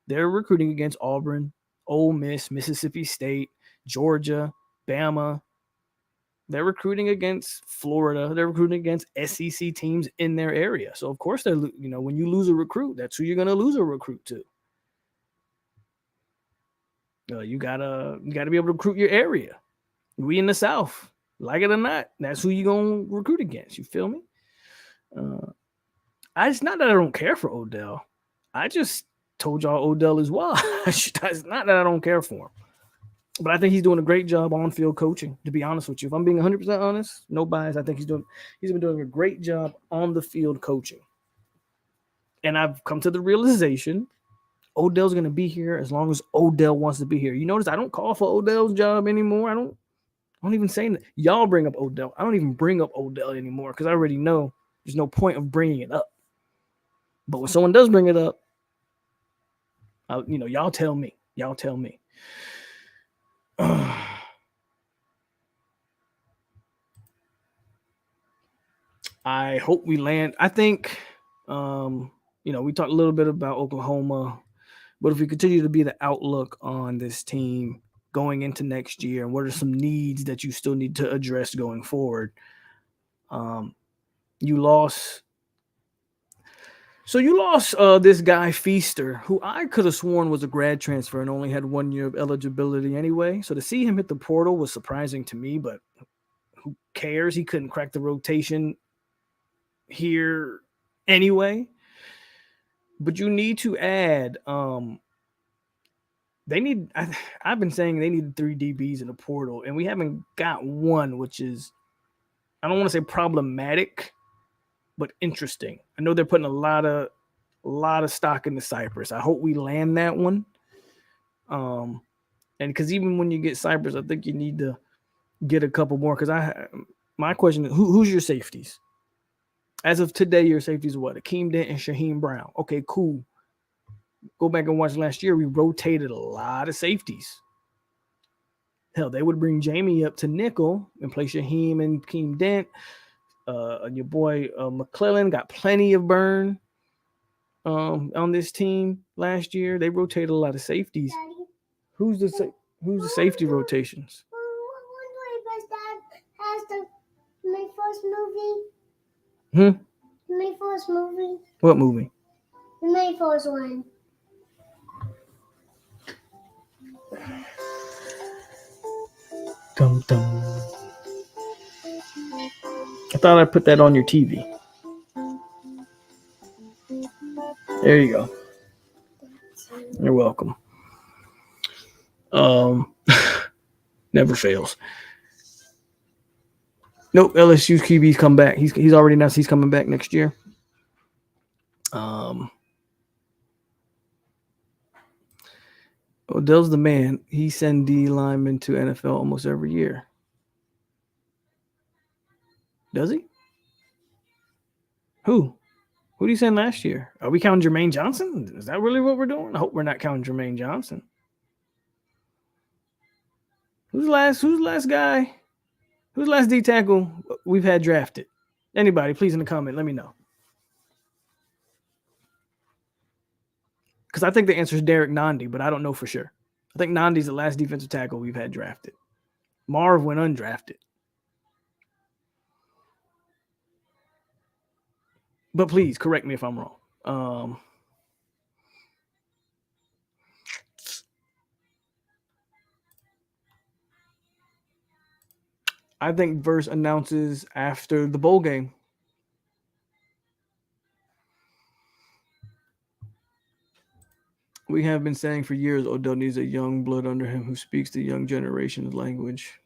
They're recruiting against Auburn, Ole Miss, Mississippi State, Georgia, Bama. They're recruiting against Florida. They're recruiting against SEC teams in their area. So, of course, when you lose a recruit, that's who you're going to lose a recruit to. You gotta be able to recruit your area. We in the South, like it or not, that's who you gonna recruit against. You feel me? It's not that I don't care for Odell. I just told y'all Odell is wild. It's not that I don't care for him, but I think he's doing a great job on field coaching. To be honest with you, if I'm being 100% honest, no bias, I think he's been doing a great job on the field coaching. And I've come to the realization Odell's going to be here as long as Odell wants to be here. You notice I don't call for Odell's job anymore. I don't even say that. Y'all bring up Odell. I don't even bring up Odell anymore because I already know there's no point of bringing it up. But when someone does bring it up, y'all tell me. Y'all tell me. I hope we land. I think, we talked a little bit about Oklahoma. But if we continue to be the outlook on this team going into next year, and what are some needs that you still need to address going forward? You lost. So you lost this guy Feaster, who I could have sworn was a grad transfer and only had 1 year of eligibility anyway. So to see him hit the portal was surprising to me, but who cares? He couldn't crack the rotation here anyway. But you need to add. I've been saying they need 3 DBs in the portal, and we haven't got one, which is, I don't want to say problematic, but interesting. I know they're putting a lot of stock into Cypress. I hope we land that one. And because even when you get Cypress, I think you need to get a couple more. Because my question is, who's your safeties? As of today, your safeties are what? Hakeem Dent and Shaheem Brown. Okay, cool. Go back and watch last year. We rotated a lot of safeties. Hell, they would bring Jamie up to nickel and play Shaheem and Hakeem Dent. Your boy McClellan got plenty of burn on this team last year. They rotated a lot of safeties. Daddy, who's the safety rotations? My first movie. My first movie. What movie? My first one. Dum dum. I thought I put that on your TV. There you go. You're welcome. Never fails. Nope, LSU's QB's come back. He's already announced he's coming back next year. Odell's the man. He send D linemen to NFL almost every year. Does he? Who? Who did he send last year? Are we counting Jermaine Johnson? Is that really what we're doing? I hope we're not counting Jermaine Johnson. Who's the last guy? Who's the last D tackle we've had drafted? Anybody, please in the comment, let me know. Because I think the answer is Derek Nandi, but I don't know for sure. I think Nandi's the last defensive tackle we've had drafted. Marv went undrafted. But please correct me if I'm wrong. I think Verse announces after the bowl game. We have been saying for years Odell needs a young blood under him who speaks the young generation's language.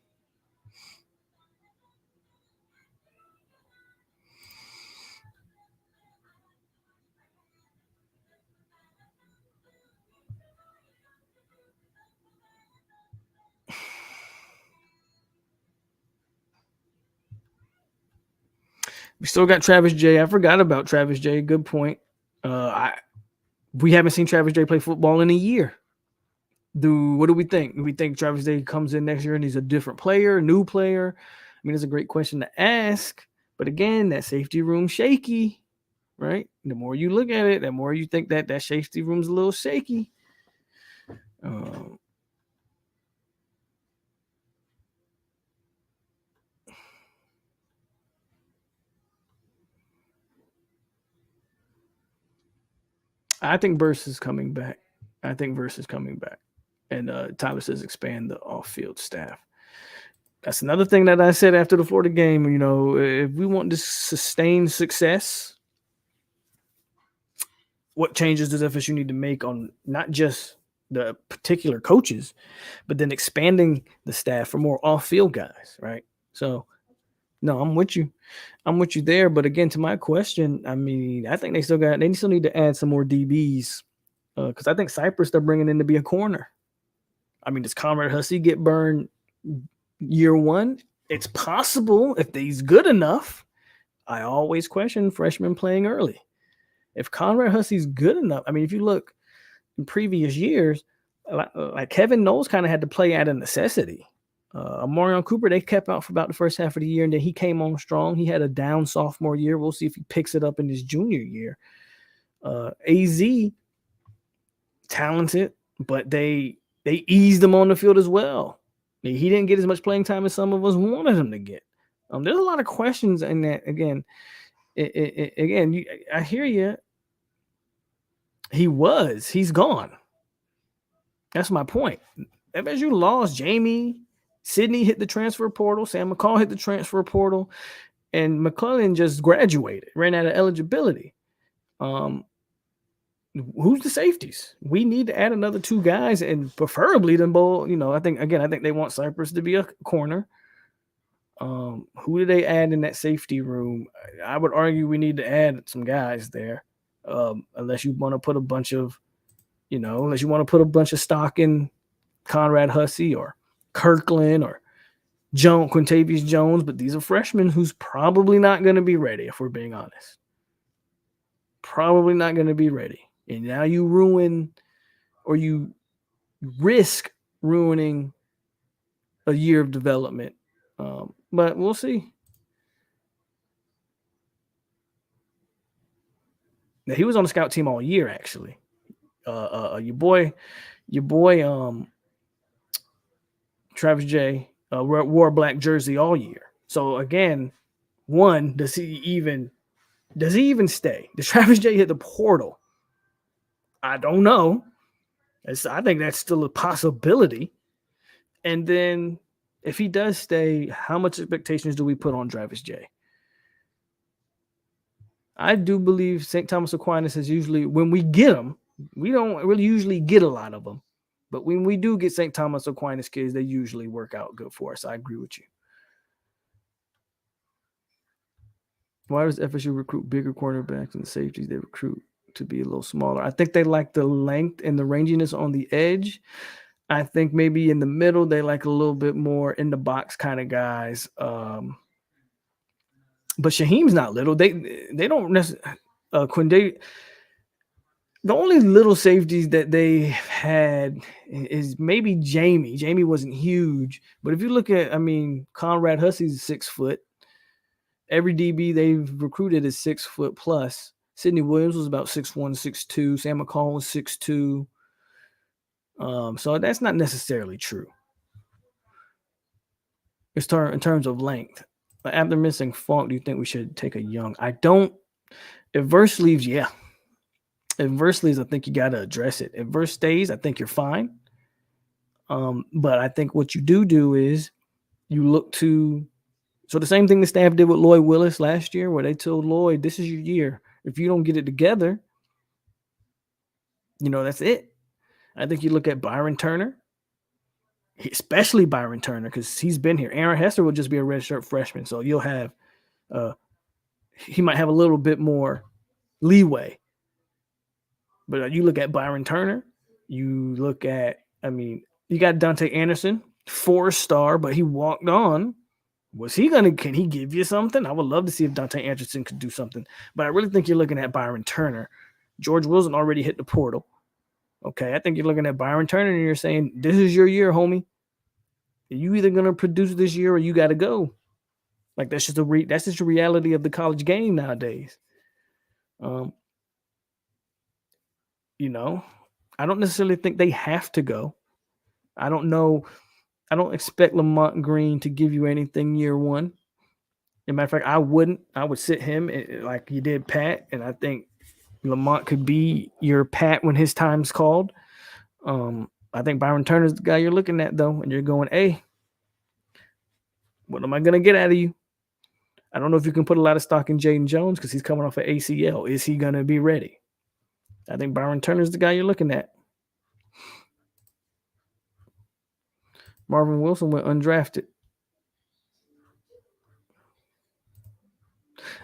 We still got Travis J. I forgot about Travis J. Good point. We haven't seen Travis J. play football in a year. What do we think? Do we think Travis J. comes in next year and he's a different player, a new player? I mean, it's a great question to ask. But again, that safety room shaky, right? The more you look at it, the more you think that safety room's a little shaky. I think Verse is coming back. And Tyler says expand the off-field staff. That's another thing that I said after the Florida game. You know, if we want to sustain success, what changes does FSU need to make on not just the particular coaches, but then expanding the staff for more off-field guys, right? So, no, I'm with you there. But again, to my question, I mean, I think they still need to add some more DBs because I think Cypress they're bringing in to be a corner. I mean, does Conrad Hussey get burned year one? It's possible if he's good enough. I always question freshmen playing early. If Conrad Hussey's good enough, I mean, if you look in previous years, like Kevin Knowles kind of had to play out of necessity. Amarion Cooper, they kept out for about the first half of the year, and then he came on strong. He had a down sophomore year. We'll see if he picks it up in his junior year. AZ, talented, but they eased him on the field as well. He didn't get as much playing time as some of us wanted him to get. There's a lot of questions in that. Again, I hear you. He's gone. That's my point. FSU lost Jamie. Sydney hit the transfer portal. Sam McCall hit the transfer portal. And McClellan just graduated, ran out of eligibility. Who's the safeties? We need to add another two guys, and preferably them both. You know, I think they want Cypress to be a corner. Who do they add in that safety room? I would argue we need to add some guys there, unless you want to put a bunch of stock in Conrad Hussey or Kirkland or Quintavious Jones, but these are freshmen who's probably not going to be ready, if we're being honest. Probably not going to be ready. And now you risk ruining a year of development. But we'll see. Now, he was on the scout team all year, actually. Your boy, Travis J. Wore a black jersey all year. So again, does he even stay? Does Travis J. hit the portal? I don't know. I think that's still a possibility. And then if he does stay, how much expectations do we put on Travis J? I do believe St. Thomas Aquinas is usually, when we get them, we don't really usually get a lot of them. But when we do get St. Thomas Aquinas kids, they usually work out good for us. I agree with you. Why does FSU recruit bigger cornerbacks and safeties? They recruit to be a little smaller. I think they like the length and the ranginess on the edge. I think maybe in the middle, they like a little bit more in the box kind of guys. But Shaheem's not little. They don't necessarily. Quinde, the only little safeties that they had is maybe Jamie. Jamie wasn't huge, but if you look at, Conrad Hussey's 6 foot. Every DB they've recruited is 6 foot plus. Sidney Williams was about 6'1", 6'2". Sam McCall was 6'2". So that's not necessarily true. In terms of length. But after missing Falk, do you think we should take a young? I don't. If Verse leaves, yeah. If Verse leaves, I think you got to address it. If Verse stays, I think you're fine. But I think what you do is you look to. So the same thing the staff did with Lloyd Willis last year, where they told Lloyd, this is your year. If you don't get it together, that's it. I think you look at Byron Turner, especially Byron Turner, because he's been here. Aaron Hester will just be a redshirt freshman, so you'll have he might have a little bit more leeway. But you look at Byron Turner, you look at, you got Dante Anderson, 4-star, but he walked on. Can he give you something? I would love to see if Dante Anderson could do something. But I really think you're looking at Byron Turner. George Wilson already hit the portal. Okay, I think you're looking at Byron Turner and you're saying, this is your year, homie. You either going to produce this year or you got to go. Like, that's just the reality of the college game nowadays. I don't necessarily think they have to go. I don't know. I don't expect Lamont Green to give you anything year one. As a matter of fact, I wouldn't. I would sit him like you did Pat, and I think Lamont could be your Pat when his time's called. I think Byron Turner's the guy you're looking at, though, and you're going, hey, what am I going to get out of you? I don't know if you can put a lot of stock in Jaden Jones because he's coming off an ACL. Is he going to be ready? I think Byron Turner's the guy you're looking at. Marvin Wilson went undrafted.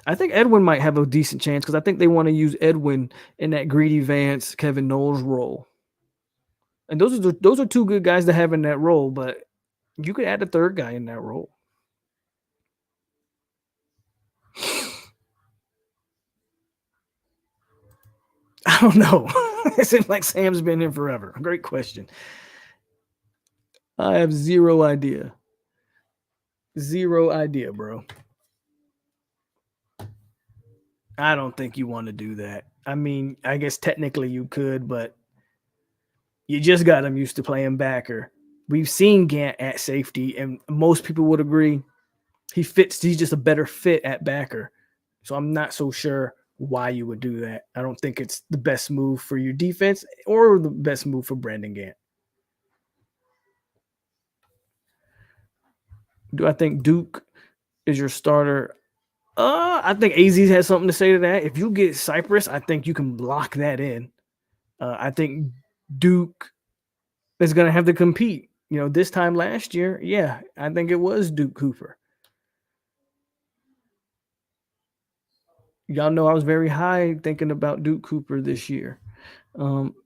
I think Edwin might have a decent chance because I think they want to use Edwin in that Greedy Vance, Kevin Knowles role. And those are two good guys to have in that role, but you could add a third guy in that role. I don't know. It seems like Sam's been here forever. Great question. I have zero idea. Zero idea, bro. I don't think you want to do that. I guess technically you could, but you just got him used to playing backer. We've seen Gant at safety, and most people would agree he's just a better fit at backer. So I'm not so sure why you would do that. I don't think it's the best move for your defense or the best move for Brandon Gant. Do I think Duke is your starter? I think AZ has something to say to that. If you get Cypress, I think you can lock that in. I think Duke is going to have to compete. This time last year, yeah, I think it was Duke Cooper. Y'all know I was very high thinking about Duke Cooper this year.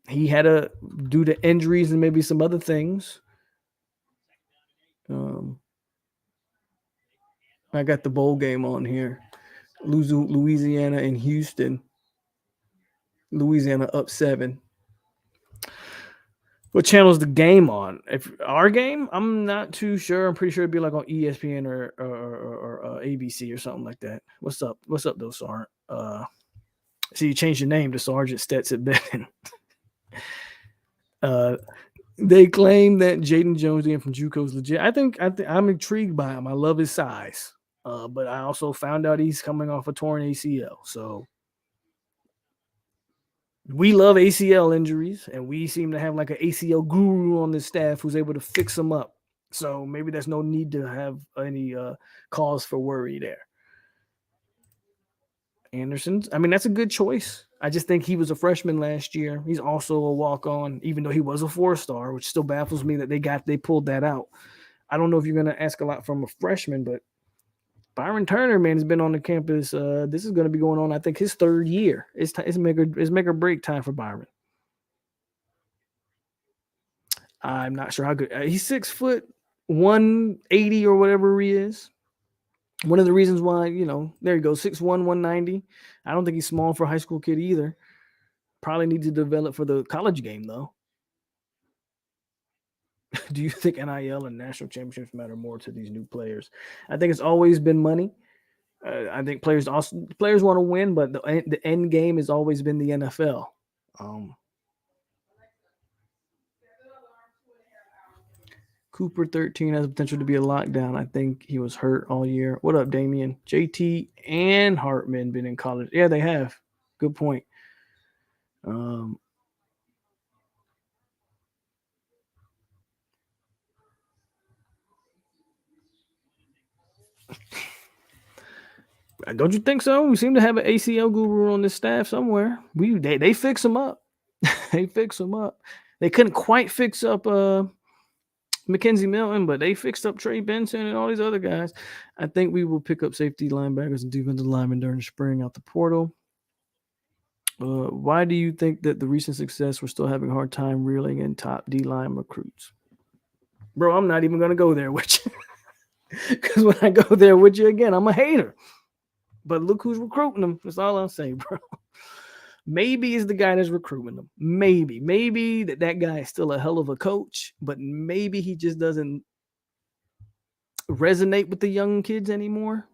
He had to, due to injuries and maybe some other things. I got the bowl game on here. Louisiana and Houston. Louisiana up 7. What channel's the game on? If our game, I'm not too sure. I'm pretty sure it'd be like on ESPN or ABC or something like that. What's up? What's up, though, Sarge? So you changed your name to Sergeant Stetson Bennett. They claim that Jaden Jones again from JUCO is legit. I think I'm intrigued by him. I love his size, but I also found out he's coming off a torn ACL. So we love ACL injuries, and we seem to have like an ACL guru on this staff who's able to fix them up. So maybe there's no need to have any cause for worry there. Anderson's. I mean, that's a good choice. I just think he was a freshman last year. He's also a walk-on, even though he was a 4-star, which still baffles me that they pulled that out. I don't know if you're going to ask a lot from a freshman, but Byron Turner, man, has been on the campus. This is going to be going on, I think, his 3rd year. It's make or break time for Byron. I'm not sure how good. He's 6 foot 180 or whatever he is. One of the reasons why, there you go, 6'1", 190. I don't think he's small for a high school kid either. Probably need to develop for the college game, though. Do you think NIL and national championships matter more to these new players? I think it's always been money. I think players want to win, but the end game has always been the NFL. Cooper 13 has potential to be a lockdown. I think he was hurt all year. What up, Damian? JT and Hartman been in college. Yeah, they have. Good point. Don't you think so? We seem to have an ACL guru on this staff somewhere. They fix him up. They fix him up. They couldn't quite fix up Mackenzie Milton, but they fixed up Trey Benson and all these other guys. I think we will pick up safety linebackers and defensive linemen during the spring out the portal. Why do you think that the recent success we're still having a hard time reeling in top D-line recruits? Bro, I'm not even going to go there with you. Because when I go there with you again, I'm a hater. But look who's recruiting them. That's all I'll say, bro. Maybe it's the guy that's recruiting them. Maybe that guy is still a hell of a coach, but maybe he just doesn't resonate with the young kids anymore.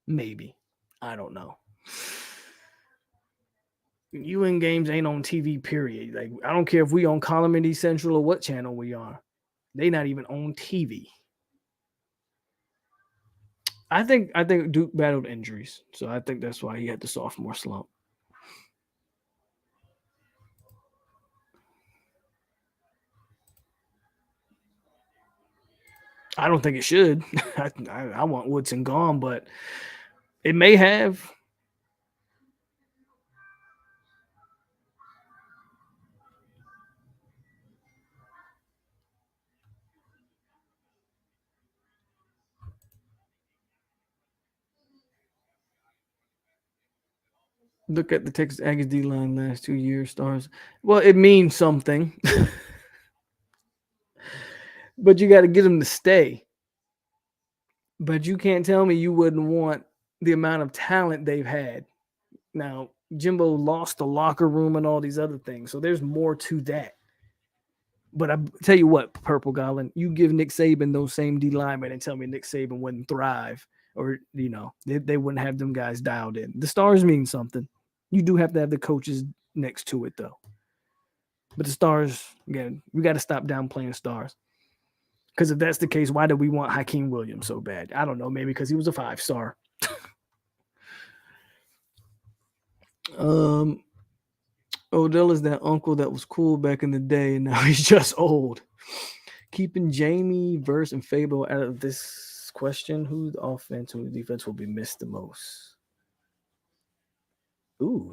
Maybe. I don't know. UN games ain't on TV, period. Like, I don't care if we on Column Central or what channel we are. They not even on TV. I think Duke battled injuries, so I think that's why he had the sophomore slump. I don't think it should. I want Woodson gone, but it may have. Look at the Texas Aggies D-line last 2 years, stars. Well, it means something. But you got to get them to stay. But you can't tell me you wouldn't want the amount of talent they've had. Now, Jimbo lost the locker room and all these other things, so there's more to that. But I tell you what, Purple Goblin, you give Nick Saban those same D linemen and tell me Nick Saban wouldn't thrive, or they wouldn't have them guys dialed in. The stars mean something. You do have to have the coaches next to it, though. But the stars, again, we got to stop downplaying stars. Because if that's the case, why do we want Hakeem Williams so bad? I don't know. Maybe because he was a 5-star. Odell is that uncle that was cool back in the day, and now he's just old. Keeping Jamie, Verse, and Fabo out of this question, whose offense and defense will be missed the most? Ooh.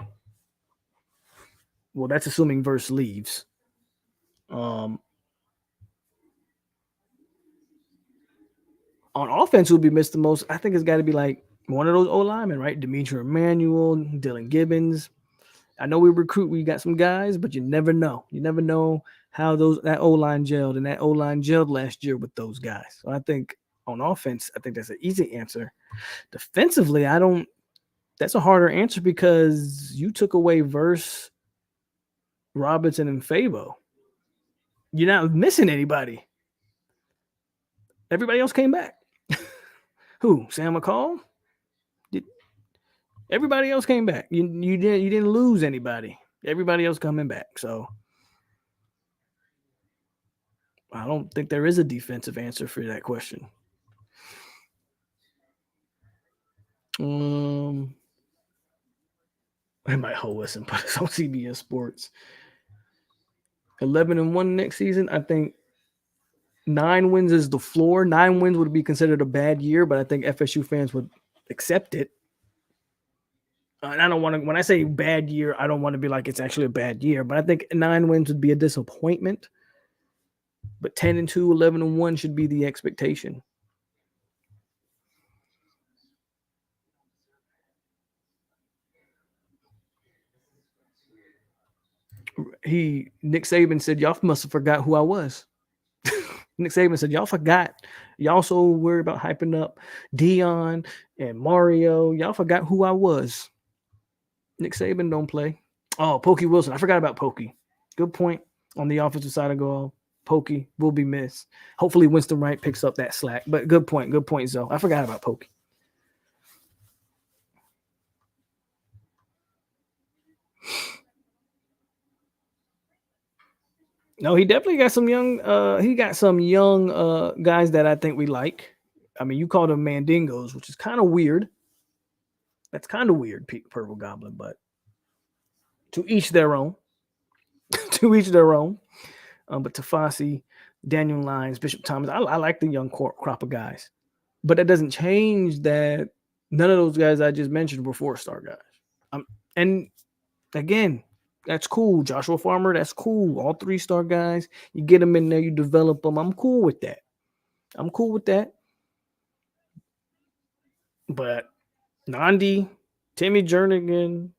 Well, that's assuming Verse leaves. On offense, who will be missed the most? I think it's got to be like one of those O-linemen, right? Demetri Emmanuel, Dylan Gibbons. I know we got some guys, but you never know. You never know how that O-line gelled, and that O-line gelled last year with those guys. So I think on offense, I think that's an easy answer. Defensively, that's a harder answer because you took away Verse, Robinson, and Fabo. You're not missing anybody. Everybody else came back. Who? Sam McCall? Everybody else came back. You didn't lose anybody. Everybody else coming back. So I don't think there is a defensive answer for that question. I might hold us and put us on CBS Sports. 11-1 next season. I think 9 wins is the floor. 9 wins would be considered a bad year, but I think FSU fans would accept it. And I don't want to, when I say bad year, I don't want to be like it's actually a bad year, but I think 9 wins would be a disappointment. But 10-2, 11-1 should be the expectation. Nick Saban said, y'all must have forgot who I was. Nick Saban said, y'all forgot. Y'all so worried about hyping up Dion and Mario. Y'all forgot who I was. Nick Saban don't play. Oh, Pokey Wilson. I forgot about Pokey. Good point on the offensive side of goal. Pokey will be missed. Hopefully Winston Wright picks up that slack. But good point. Good point, Zoe. I forgot about Pokey. No, he definitely got some young guys that I think we like. I mean, you call them Mandingos, which is kind of weird. That's kind of weird, Purple Goblin, but to each their own. To each their own. But Tafasi, Daniel Lyons, Bishop Thomas, I like the young crop of guys. But that doesn't change that none of those guys I just mentioned were 4-star guys. And again, that's cool. Joshua Farmer, that's cool. All 3-star guys, you get them in there, you develop them. I'm cool with that. But Nandi, Timmy Jernigan,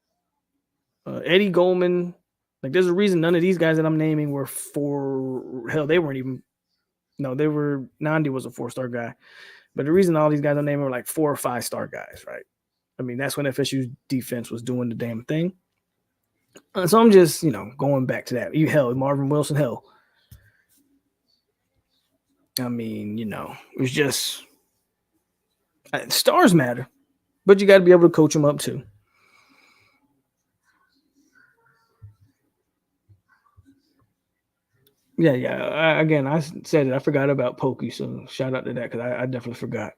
Eddie Goldman, like there's a reason none of these guys that I'm naming were they weren't even. No, Nandi was a 4-star guy. But the reason all these guys I'm naming were like 4 or 5-star guys, right? I mean, that's when FSU's defense was doing the damn thing. So I'm just, going back to that. Marvin Wilson, I mean, it's just stars matter, but you got to be able to coach them up too. Yeah. Again, I said it. I forgot about Pokey, so shout out to that because I definitely forgot.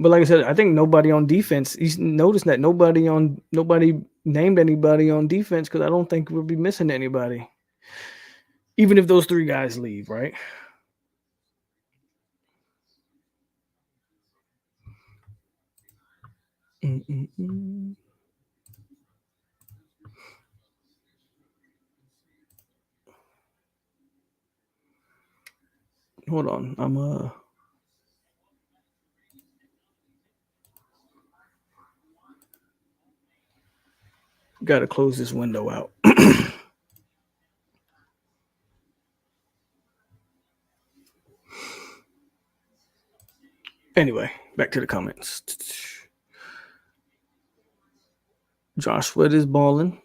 But like I said, I think nobody on defense. He's noticed that nobody named anybody on defense because I don't think we'll be missing anybody, even if those 3 guys leave, right? Hold on, I'm got to close this window out. Anyway, back to the comments. Josh Sweat is balling.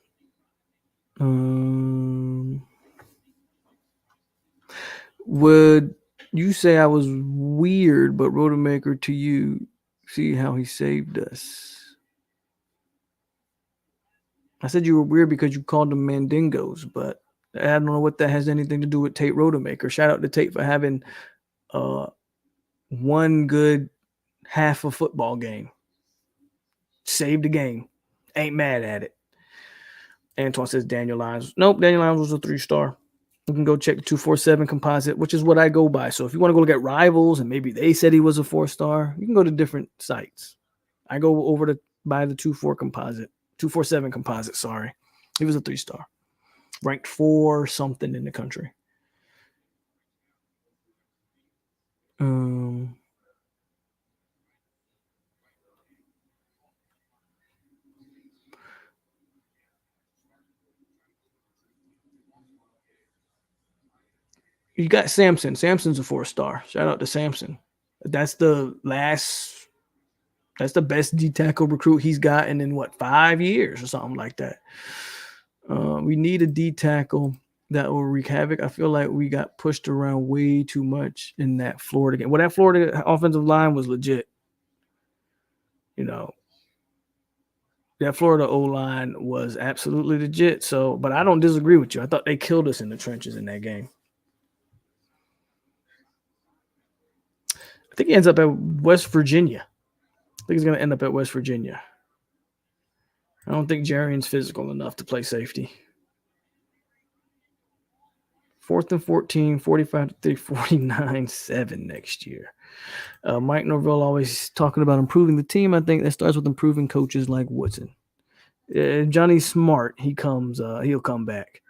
Would you say I was weird, but Rodemaker to you? See how he saved us. I said you were weird because you called them Mandingos, but I don't know what that has anything to do with Tate Rodemaker. Shout out to Tate for having one good half a football game. Saved the game. Ain't mad at it. Antoine says Daniel Lyons. Nope, Daniel Lyons was a 3-star. You can go check the 247 composite, which is what I go by. So if you want to go look at rivals and maybe they said he was a 4-star, you can go to different sites. I go over to buy the 247 composite, sorry. He was a 3-star. Ranked 4 something in the country. You got Samson. Samson's a 4-star. Shout out to Samson. That's the best D tackle recruit he's gotten in 5 years or something like that. We need a D tackle that will wreak havoc. I feel like we got pushed around way too much in that Florida game. Well, that Florida offensive line was legit. That Florida O-line was absolutely legit. So, but I don't disagree with you. I thought they killed us in the trenches in that game. I think he ends up at West Virginia. I think he's going to end up at West Virginia. I don't think Jarian's physical enough to play safety. 4th and 14, 45-3, 49-7 next year. Mike Norvell always talking about improving the team. I think that starts with improving coaches like Woodson. Johnny's smart. He'll come back.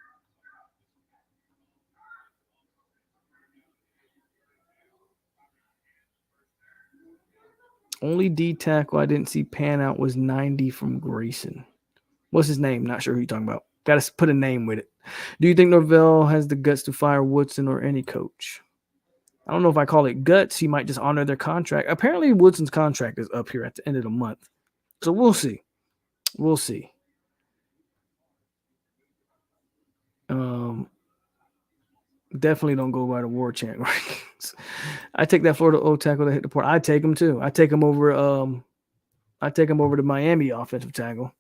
Only D tackle I didn't see pan out was 90 from Grayson. What's his name? Not sure who you're talking about. Got to put a name with it. Do you think Norvell has the guts to fire Woodson or any coach? I don't know if I call it guts. He might just honor their contract. Apparently, Woodson's contract is up here at the end of the month. So we'll see. We'll see. Definitely don't go by the war chant rankings. I take that Florida O tackle to hit the port. I take him too. I take him over the Miami offensive tackle.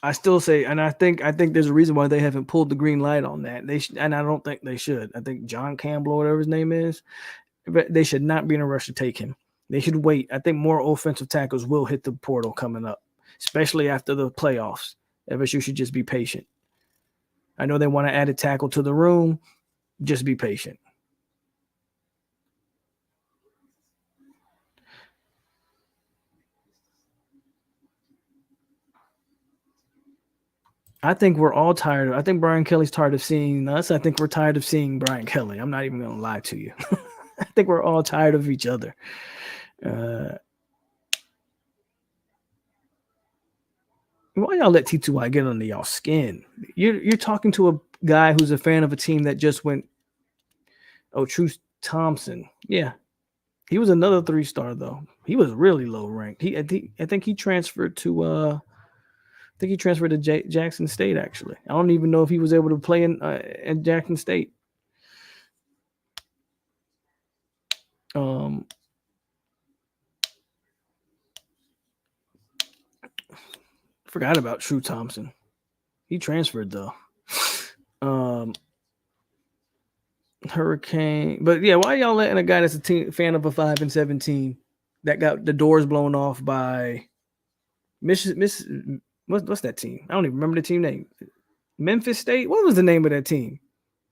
I still say, and I think there's a reason why they haven't pulled the green light on that. And I don't think they should. I think John Campbell, or whatever his name is, but they should not be in a rush to take him. They should wait. I think more offensive tackles will hit the portal coming up, especially after the playoffs. FSU should just be patient. I know they want to add a tackle to the room. Just be patient. I think we're all tired. I think Brian Kelly's tired of seeing us. I think we're tired of seeing Brian Kelly. I'm not even going to lie to you. I think we're all tired of each other. Why y'all let T2I get under y'all skin? You're talking to a guy who's a fan of a team that just went. Oh, Truce Thompson. Yeah. He was another 3-star, though. He was really low ranked. I think he transferred to Jackson State, actually. I don't even know if he was able to play in Jackson State. Forgot about True Thompson. He transferred, though. Hurricane. But, yeah, why y'all letting a guy that's a fan of a 5-17 that got the doors blown off by what's that team? I don't even remember the team name. Memphis State? What was the name of that team?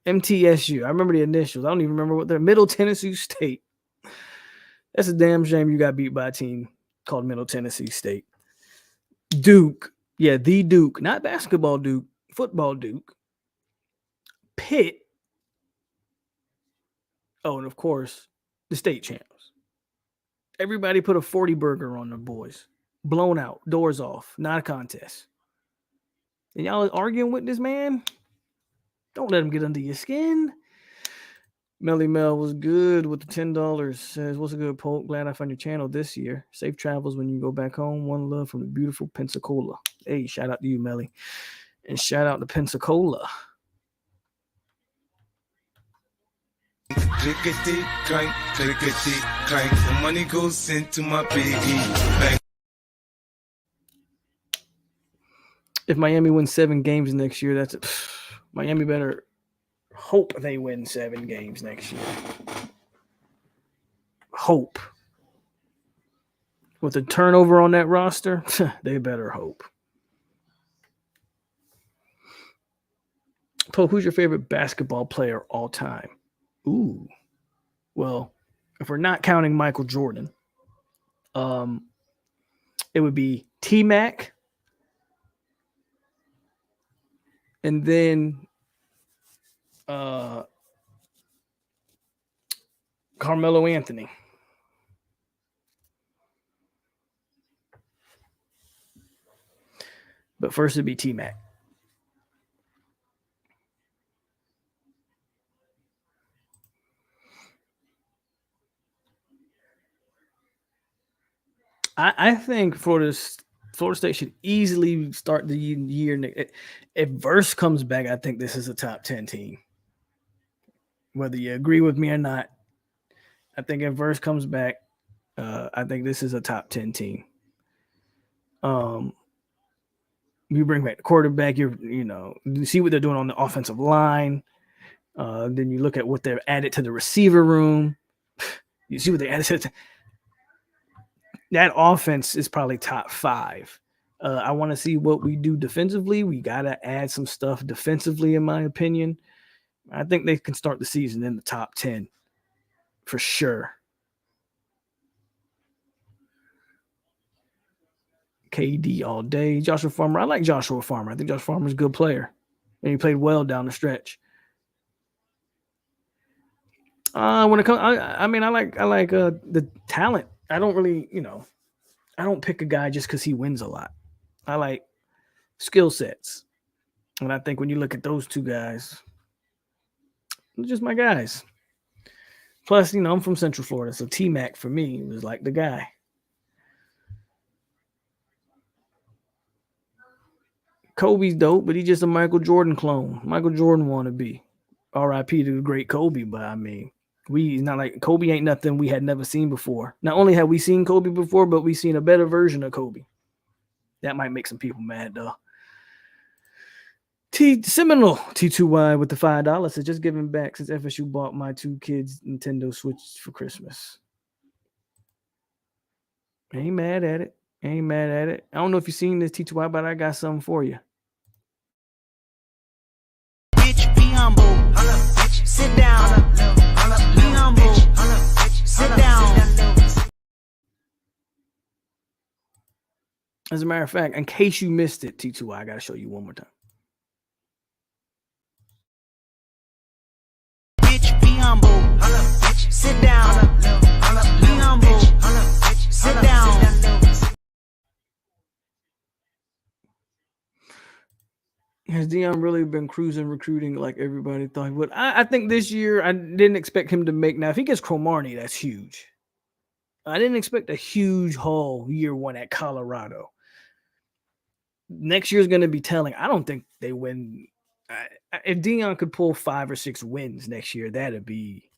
MTSU. I remember the initials. I don't even remember what they're. Middle Tennessee State. That's a damn shame you got beat by a team called Middle Tennessee State. Duke. Yeah, the Duke. Not basketball Duke. Football Duke. Pitt. Oh, and of course, the state champs. Everybody put a 40 burger on the boys. Blown out. Doors off. Not a contest. And y'all arguing with this man? Don't let him get under your skin. Melly Mel was good with the $10. Says, what's a good POLK? Glad I found your channel this year. Safe travels when you go back home. One love from the beautiful Pensacola. Hey, shout out to you, Melly. And shout out to Pensacola. Clickety clank, clickety clank. The money goes into my piggy bank. If Miami wins 7 games next year, that's it. Miami better hope they win 7 games next year. Hope. With the turnover on that roster, they better hope. Poe, who's your favorite basketball player all time? Ooh. Well, if we're not counting Michael Jordan, it would be T-Mac. And then Carmelo Anthony. But first it'd be T-Mac. I think Florida State should easily start the year. If Verse comes back, I think this is a top 10 team. Whether you agree with me or not, I think if Verse comes back, I think this is a top 10 team. You bring back the quarterback, you see what they're doing on the offensive line. Then you look at what they've added to the receiver room. You see what they added to that offense is probably top 5. I want to see what we do defensively. We got to add some stuff defensively, in my opinion. I think they can start the season in the top 10. for sure. KD all day. Joshua Farmer. I like Joshua Farmer. I think Joshua Farmer's a good player. And he played well down the stretch. When it comes, I mean, I like the talent. I don't really, I don't pick a guy just because he wins a lot. I like skill sets. And I think when you look at those two guys, they're just my guys. Plus, I'm from Central Florida, so T-Mac for me was like the guy. Kobe's dope, but he's just a Michael Jordan clone. Michael Jordan wannabe. R.I.P. to the great Kobe, but I mean, not like Kobe ain't nothing we had never seen before. Not only have we seen Kobe before, but we've seen a better version of Kobe. That might make some people mad though. Seminole T2Y with the $5 says just giving back since FSU bought my 2 kids Nintendo Switch for Christmas. Ain't mad at it. I don't know if you've seen this T2Y, but I got something for you. Bitch, be humble. Sit down. Be humble. Sit down. As a matter of fact, in case you missed it, T2Y, I got to show you one more time. Bitch, be humble. Sit down. Be humble. Sit down. Has Deion really been cruising recruiting like everybody thought he would? I think this year I didn't expect him to make. Now, if he gets Cromartie, that's huge. I didn't expect a huge haul year 1 at Colorado. Next year's going to be telling. I don't think they win. If Deion could pull 5 or 6 wins next year, that'd be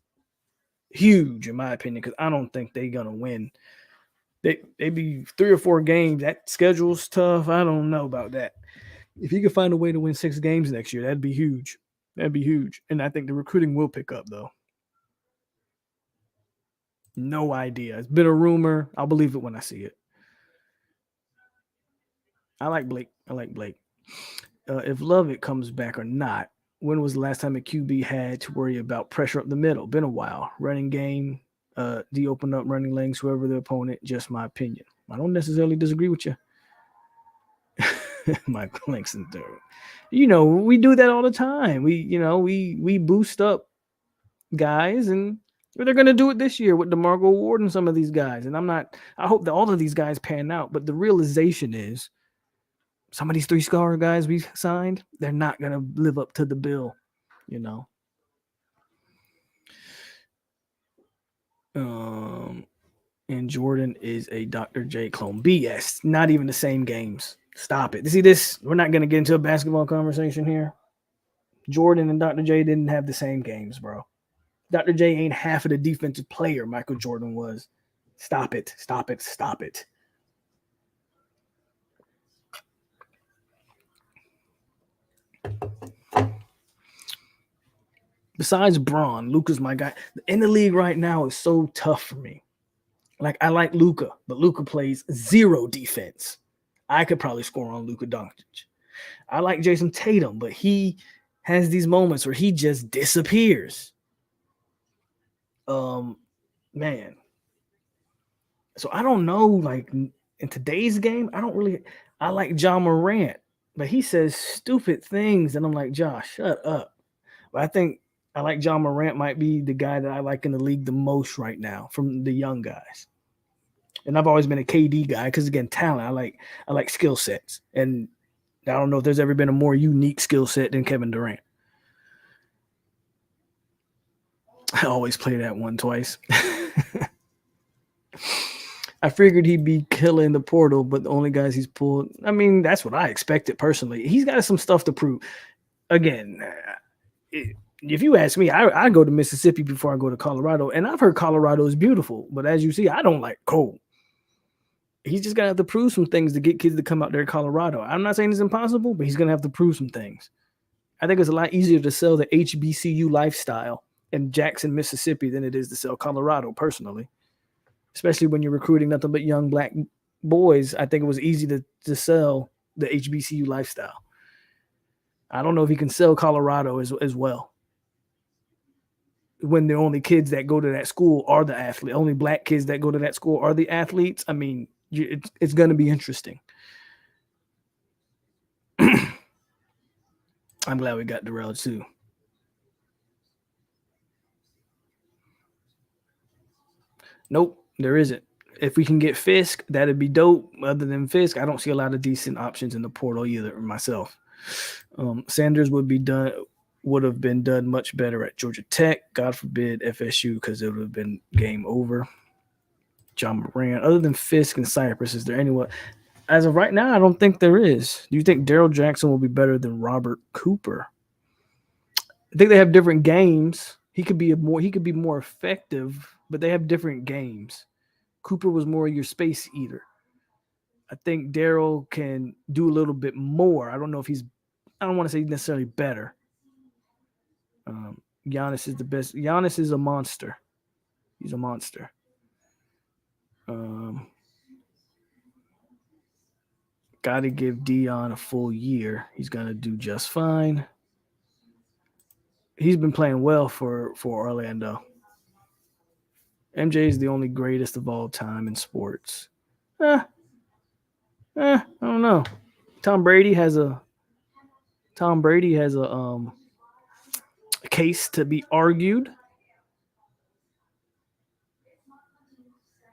huge, in my opinion, because I don't think they're going to win. They'd be 3 or 4 games. That schedule's tough. I don't know about that. If he could find a way to win 6 games next year, that'd be huge. And I think the recruiting will pick up, though. No idea. It's been a rumor. I'll believe it when I see it. I like Blake. If Lovett comes back or not, when was the last time a QB had to worry about pressure up the middle? Been a while. Running game, D open up running lanes, whoever the opponent, just my opinion. I don't necessarily disagree with you. Michael Langston third. We do that all the time. We boost up guys, and they're going to do it this year with DeMarco Ward and some of these guys. And I hope that all of these guys pan out. But the realization is some of these 3-star guys we signed, they're not going to live up to the bill, And Jordan is a Dr. J clone. BS. Not even the same games. Stop it. See this? We're not going to get into a basketball conversation here. Jordan and Dr. J didn't have the same games, bro. Dr. J ain't half of the defensive player Michael Jordan was. Stop it. Besides Braun, Luka's my guy. In the league right now is so tough for me. Like, I like Luka, but Luka plays 0 defense. I could probably score on Luka Doncic. I like Jason Tatum, but he has these moments where he just disappears. Man. So I don't know, like, in today's game, I like John Morant, but he says stupid things, and I'm like, Josh, shut up. But I think I like John Morant might be the guy that I like in the league the most right now from the young guys. And I've always been a KD guy because, again, talent. I like skill sets. And I don't know if there's ever been a more unique skill set than Kevin Durant. I always play that one twice. I figured he'd be killing the portal, but the only guys he's pulled, I mean, that's what I expected personally. He's got some stuff to prove. Again, if you ask me, I go to Mississippi before I go to Colorado, and I've heard Colorado is beautiful, but as you see, I don't like cold. He's just gonna have to prove some things to get kids to come out there to Colorado. I'm not saying it's impossible, but he's gonna have to prove some things. I think it's a lot easier to sell the HBCU lifestyle in Jackson, Mississippi than it is to sell Colorado, personally. Especially when you're recruiting nothing but young black boys. I think it was easy to sell the HBCU lifestyle. I don't know if he can sell Colorado as well. when the only kids that go to that school are the athletes, only black kids that go to that school are the athletes. I mean, it's going to be interesting. I'm glad we got Darrell too. Nope, there isn't. If we can get Fisk, that'd be dope. Other than Fisk, I don't see a lot of decent options in the portal either. Myself, Sanders would have been done much better at Georgia Tech. God forbid FSU, because it would have been game over. John Moran. Other than Fisk and Cypress, is there anyone? As of right now, I don't think there is. Do you think Daryl Jackson will be better than Robert Cooper? I think they have different games. He could be more effective, but they have different games. Cooper was more your space eater. I think Daryl can do a little bit more. I don't know if I don't want to say necessarily better. Giannis is the best. Giannis is a monster. He's a monster. Got to give Dion a full year. He's going to do just fine. He's been playing well for Orlando. MJ is the only greatest of all time in sports. I don't know. Tom Brady has a case to be argued.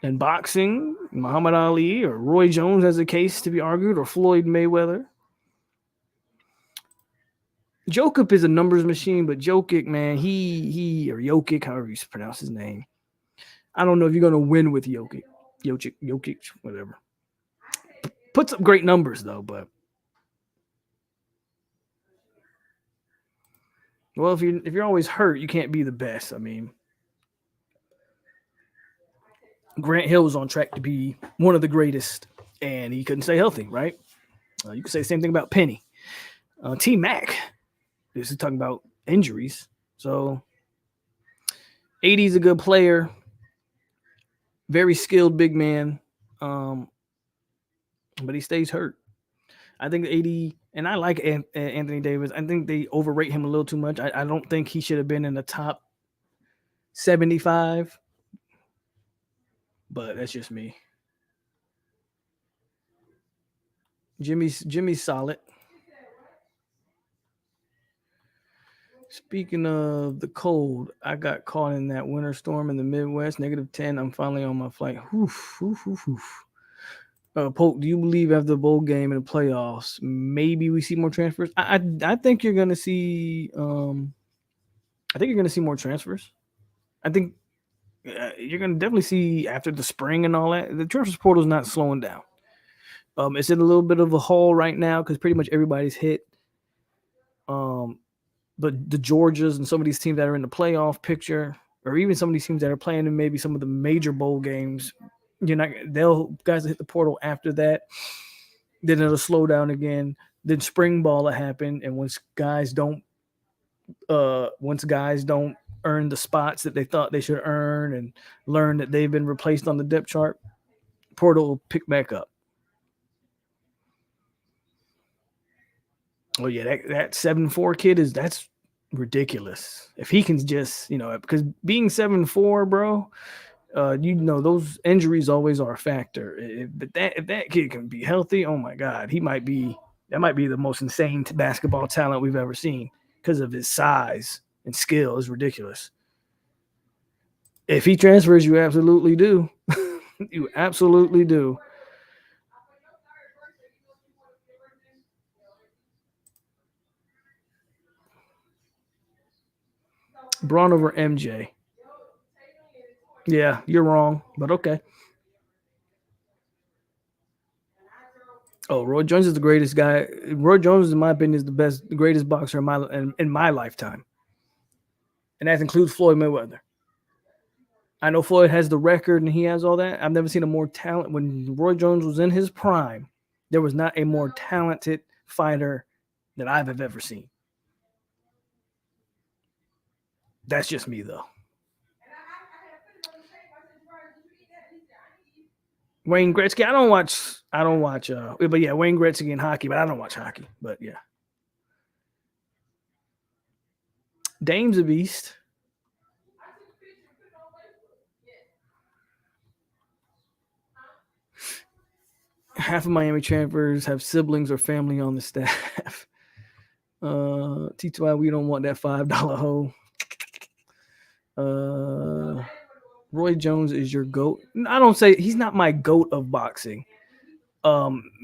In boxing, Muhammad Ali or Roy Jones has a case to be argued, or Floyd Mayweather. Jokic is a numbers machine, but Jokic, man, he or Jokic, however you pronounce his name. I don't know if you're going to win with Jokic, whatever. Puts up great numbers, though, but well, if you're always hurt, you can't be the best. I mean, Grant Hill was on track to be one of the greatest, and he couldn't stay healthy, right? You could say the same thing about Penny. T-Mac, this is talking about injuries. So, AD is a good player, very skilled big man, but he stays hurt. I think AD, and I like Anthony Davis. I think they overrate him a little too much. I don't think he should have been in the top 75. But that's just me. Jimmy's solid. Speaking of the cold, I got caught in that winter storm in the Midwest, -10. I'm finally on my flight. Polk, do you believe after the bowl game and the playoffs, maybe we see more transfers? I think you're gonna see. I think you're gonna see more transfers. I think. You're going to definitely see after the spring and all that, the transfer portal is not slowing down. It's in a little bit of a hole right now because pretty much everybody's hit. But the Georgias and some of these teams that are in the playoff picture, or even some of these teams that are playing in maybe some of the major bowl games, guys hit the portal after that. Then it'll slow down again. Then spring ball will happen, and once guys don't earn the spots that they thought they should earn and learn that they've been replaced on the depth chart, portal will pick back up. Oh yeah, that 7'4" kid that's ridiculous. If he can just, because being 7'4", bro, those injuries always are a factor. If that kid can be healthy, oh my God, that might be the most insane basketball talent we've ever seen because of his size and skill is ridiculous. If he transfers, you absolutely do. You absolutely do. Braun over MJ. Yeah, you're wrong, but okay. Oh, Roy Jones is the greatest guy. Roy Jones, in my opinion, is the greatest boxer in my lifetime. And that includes Floyd Mayweather. I know Floyd has the record and he has all that. I've never seen a more talent. When Roy Jones was in his prime, there was not a more talented fighter that I've ever seen. That's just me, though. Wayne Gretzky, I don't watch, but yeah, Wayne Gretzky and hockey, but I don't watch hockey, but yeah. Dame's a beast. half of Miami transfers have siblings or family on the staff. T2I, we don't want that $5 hoe. Roy Jones is your GOAT. I don't say he's not my GOAT of boxing.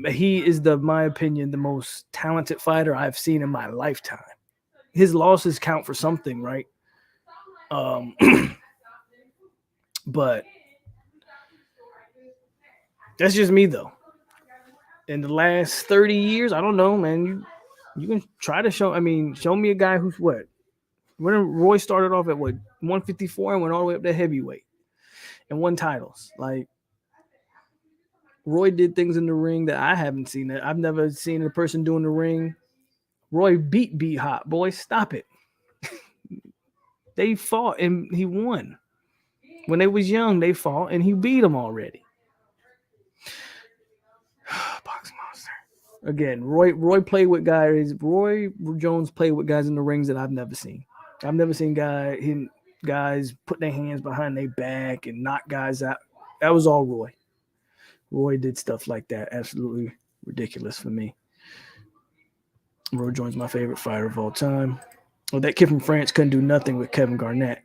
He is my opinion, the most talented fighter I've seen in my lifetime. His losses count for something, right? But that's just me though. In the last 30 years, I don't know, man. You can try to show me a guy who's what? When Roy started off at what, 154 and went all the way up to heavyweight and won titles. Like, Roy did things in the ring that I haven't seen. I've never seen a person do in the ring. Roy beat Hot. Boy, stop it. They fought and he won. When they was young, they fought and he beat them already. Box monster. Again, Roy played with guys. Roy Jones played with guys in the rings that I've never seen. I've never seen guys put their hands behind their back and knock guys out. That was all Roy. Roy did stuff like that. Absolutely ridiculous for me. Roy Jones, my favorite fighter of all time. Well, that kid from France couldn't do nothing with Kevin Garnett.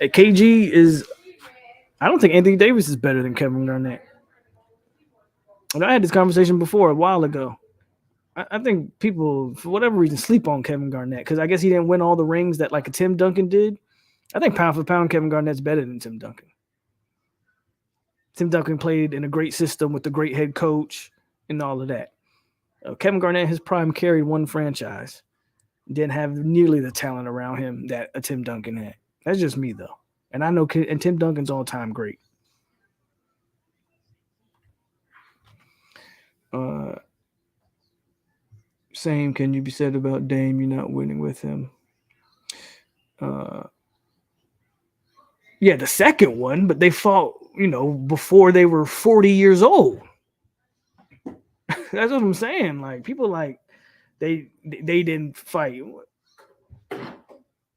KG is, I don't think Anthony Davis is better than Kevin Garnett. And I had this conversation before a while ago. I think people, for whatever reason, sleep on Kevin Garnett because I guess he didn't win all the rings that like a Tim Duncan did. I think pound for pound, Kevin Garnett's better than Tim Duncan. Tim Duncan played in a great system with a great head coach and all of that. Kevin Garnett, his prime, carried one franchise. Didn't have nearly the talent around him that a Tim Duncan had. That's just me, though. And I know, and Tim Duncan's all-time great. Same can you be said about Dame. You're not winning with him. Yeah, the second one, but they fought, before they were 40 years old. That's what I'm saying. Like, people like they didn't fight.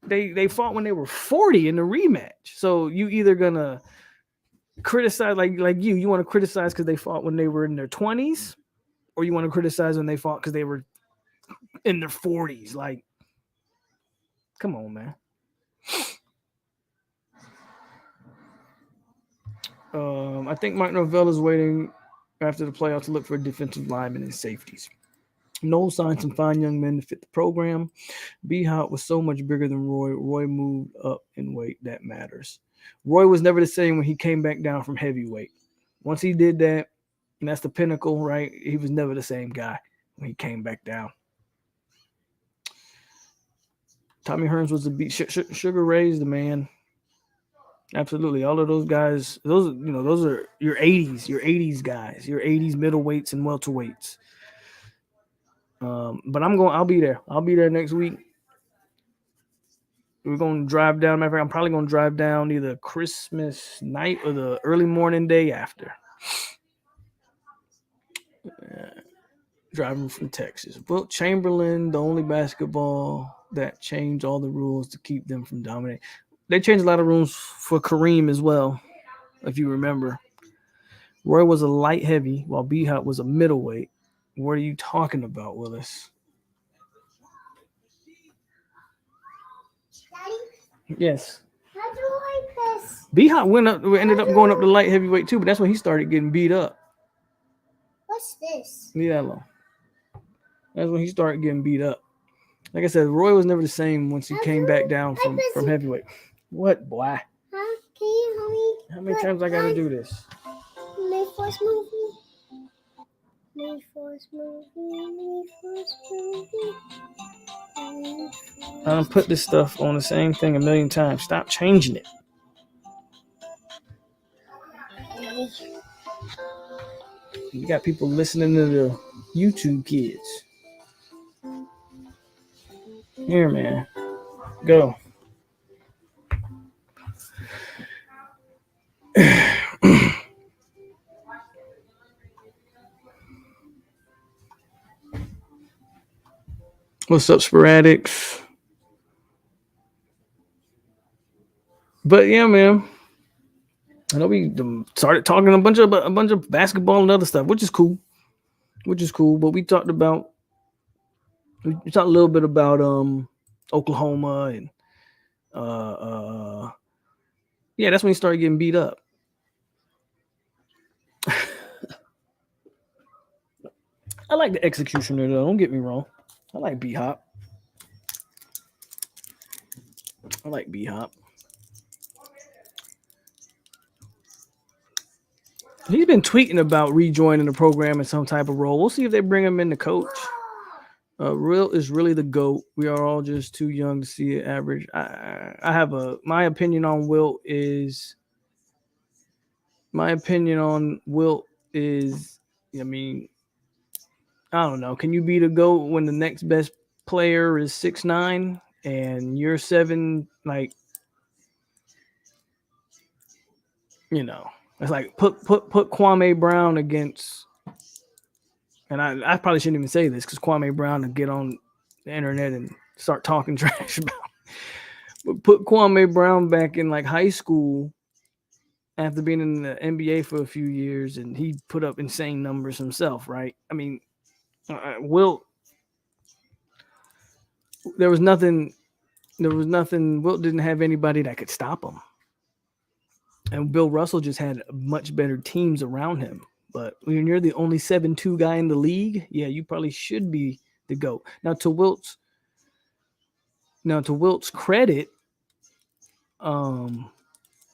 They fought when they were 40 in the rematch. So you either gonna criticize like you want to criticize because they fought when they were in their 20s, or you want to criticize when they fought because they were in their 40s. Like, come on, man. I think Mike Norvell is waiting after the playoffs to look for defensive linemen and safeties. Noel signed some fine young men to fit the program. B-Hop was so much bigger than Roy. Roy moved up in weight. That matters. Roy was never the same when he came back down from heavyweight. Once he did that, and that's the pinnacle, right? He was never the same guy when he came back down. Tommy Hearns was the beat. Sugar Ray's the man. Absolutely. All of those guys, those are your 80s guys, your 80s middleweights and welterweights. But I'll be there. I'll be there next week. We're going to drive down. Matter of fact, I'm probably going to drive down either Christmas night or the early morning day after. Driving from Texas. Wilt Chamberlain, the only basketball that changed all the rules to keep them from dominating. They changed a lot of rules for Kareem as well, if you remember. Roy was a light heavy while B-Hop was a middleweight. What are you talking about, Willis? Daddy? Yes. How do you like this? B-Hop ended up going up to light heavyweight too, but that's when he started getting beat up. What's this? Leave that alone. That's when he started getting beat up. Like I said, Roy was never the same once he came back down from heavyweight. What, boy? Huh? Can you help me? How many times I gotta do this? My first movie. My first movie. I done put this stuff on the same thing a million times. Stop changing it. You got people listening to the YouTube kids. Here, man. Go. What's up, Sporadics? But yeah, man. I know we started talking a bunch of basketball and other stuff, which is cool. which is cool. But we talked a little bit about Oklahoma and yeah, that's when he started getting beat up. I like the executioner though. Don't get me wrong. I like B Hop. He's been tweeting about rejoining the program in some type of role. We'll see if they bring him in to coach. Real is really the GOAT. We are all just too young to see it average. I have my opinion on Wilt is. I mean, I don't know. Can you be the GOAT when the next best player is 6'9" and you're 7? Like, it's like put Kwame Brown against. And I probably shouldn't even say this because Kwame Brown will get on the internet and start talking trash about. But put Kwame Brown back in like high school after being in the NBA for a few years, and he put up insane numbers himself, right? I mean, Wilt. There was nothing. Wilt didn't have anybody that could stop him, and Bill Russell just had much better teams around him. But when you're the only 7'2" guy in the league, yeah, you probably should be the GOAT. Now to Wilt's credit,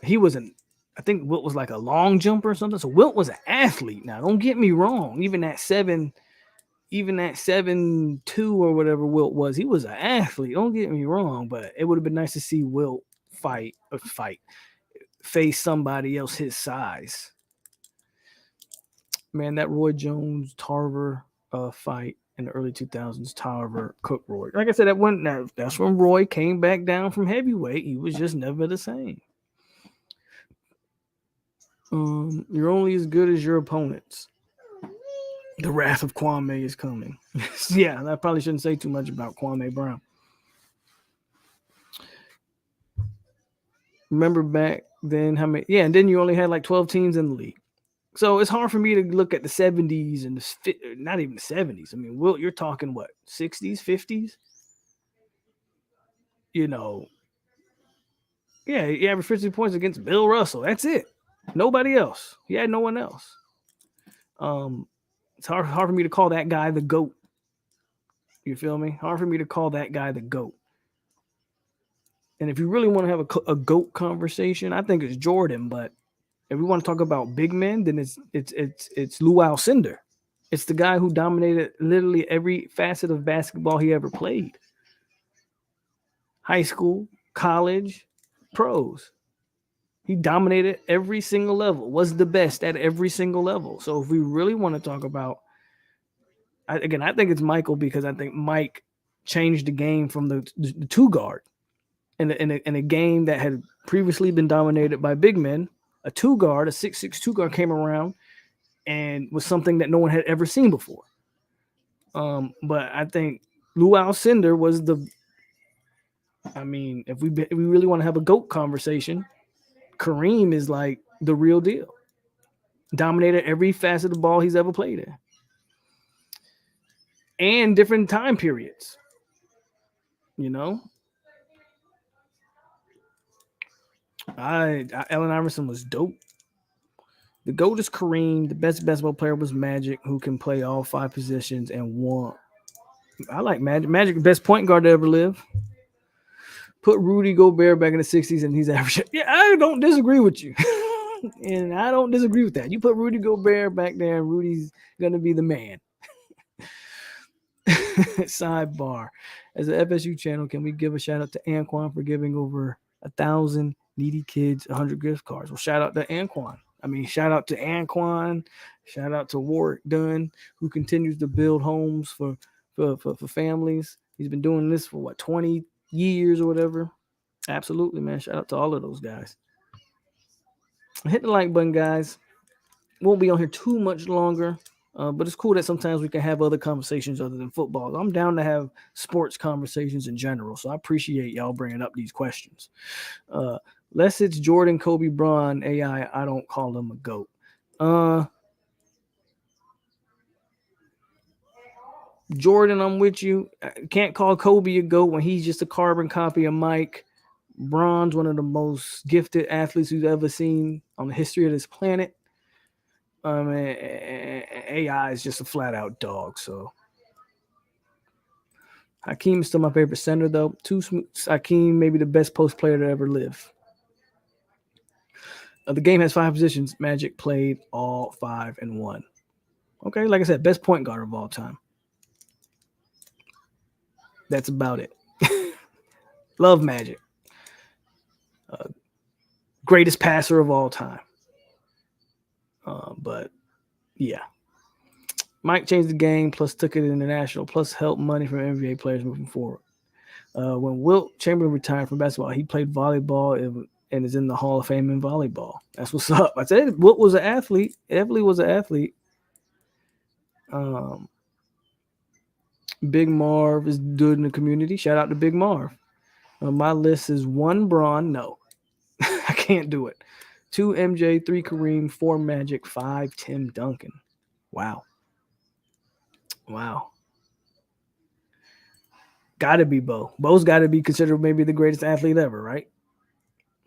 he wasn't. I think Wilt was like a long jumper or something. So Wilt was an athlete. Now, don't get me wrong. Even at 7'2" or whatever Wilt was, he was an athlete. Don't get me wrong. But it would have been nice to see Wilt face somebody else his size. Man, that Roy Jones Tarver fight in the early 2000s, Tarver Cook Roy. Like I said, that's when Roy came back down from heavyweight. He was just never the same. You're only as good as your opponents. The wrath of Kwame is coming. Yeah, I probably shouldn't say too much about Kwame Brown. Remember back then how many? Yeah, and then you only had like 12 teams in the league. So it's hard for me to look at the 70s and not even the 70s. I mean, Wilt, you're talking what, 60s, 50s? Yeah, he averaged 50 points against Bill Russell. That's it. Nobody else. He had no one else. It's hard for me to call that guy the GOAT. You feel me? Hard for me to call that guy the GOAT. And if you really want to have a GOAT conversation, I think it's Jordan, but if we want to talk about big men, then it's Lew Alcindor. It's the guy who dominated literally every facet of basketball he ever played. High school, college, pros. He dominated every single level, was the best at every single level. So if we really want to talk about, I think it's Michael, because I think Mike changed the game from the two guard in a game that had previously been dominated by big men. A 6'6" two guard came around and was something that no one had ever seen before. But I think Lew Alcindor was if we really want to have a GOAT conversation, Kareem is like the real deal. Dominated every facet of the ball he's ever played in. And different time periods. Allen Iverson was dope. The GOAT is Kareem. The best basketball player was Magic, who can play all 5 positions and won. I like Magic. Magic, the best point guard to ever live. Put Rudy Gobert back in the 60s and he's average. Yeah, I don't disagree with you. And I don't disagree with that. You put Rudy Gobert back there and Rudy's going to be the man. Sidebar. As an FSU channel, can we give a shout out to Anquan for giving over 1,000 needy kids 100 gift cards? Well, shout out to Anquan. Shout out to Anquan. Shout out to Warwick Dunn, who continues to build homes for families. He's been doing this for 20 years or whatever. Absolutely, man. Shout out to all of those guys. Hit the like button, guys. Won't be on here too much longer, but it's cool that sometimes we can have other conversations other than football. I'm down to have sports conversations in general, so I appreciate y'all bringing up these questions. Unless it's Jordan, Kobe, Bron, AI, I don't call them a GOAT. Jordan, I'm with you. I can't call Kobe a GOAT when he's just a carbon copy of Mike. Bron's one of the most gifted athletes we've ever seen on the history of this planet. AI is just a flat out dog. So Hakeem is still my favorite center, though. Hakeem, maybe the best post player to ever live. The game has 5 positions. Magic played all 5 and won. Okay, like I said, best point guard of all time. That's about it. Love Magic. Greatest passer of all time. But yeah. Mike changed the game, plus took it international, plus helped money from NBA players moving forward. When Wilt Chamberlain retired from basketball, he played volleyball and is in the Hall of Fame in volleyball. That's what's up. I said Wilt was an athlete. Everly was an athlete. Big Marv is good in the community. Shout out to Big Marv. My list is 1 Bron. No, I can't do it. 2 MJ, 3 Kareem, 4 Magic, 5 Tim Duncan. Wow. Gotta be Bo. Bo's got to be considered maybe the greatest athlete ever, right?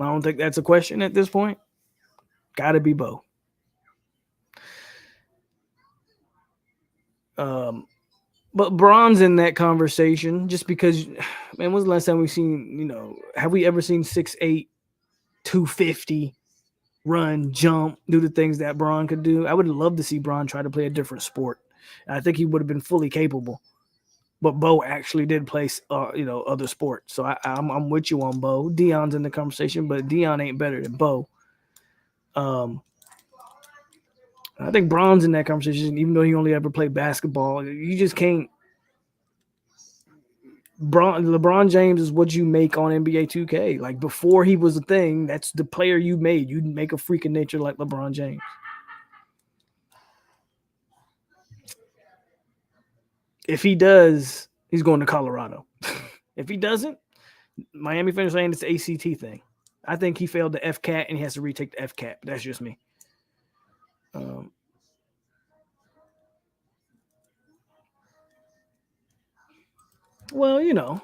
I don't think that's a question at this point. Gotta be Bo. But Bron's in that conversation just because, man, when's the last time we've seen, have we ever seen 6'8", 250 run, jump, do the things that Bron could do? I would love to see Bron try to play a different sport. I think he would have been fully capable. But Bo actually did play, other sports. So I'm with you on Bo. Deion's in the conversation, but Deion ain't better than Bo. I think Bron's in that conversation, even though he only ever played basketball. You just can't. LeBron James is what you make on NBA 2K. Like before he was a thing, that's the player you made. You'd make a freak of nature like LeBron James. If he does, he's going to Colorado. If he doesn't, Miami fans saying it's the ACT thing. I think he failed the FCAT and he has to retake the FCAT. That's just me. Well,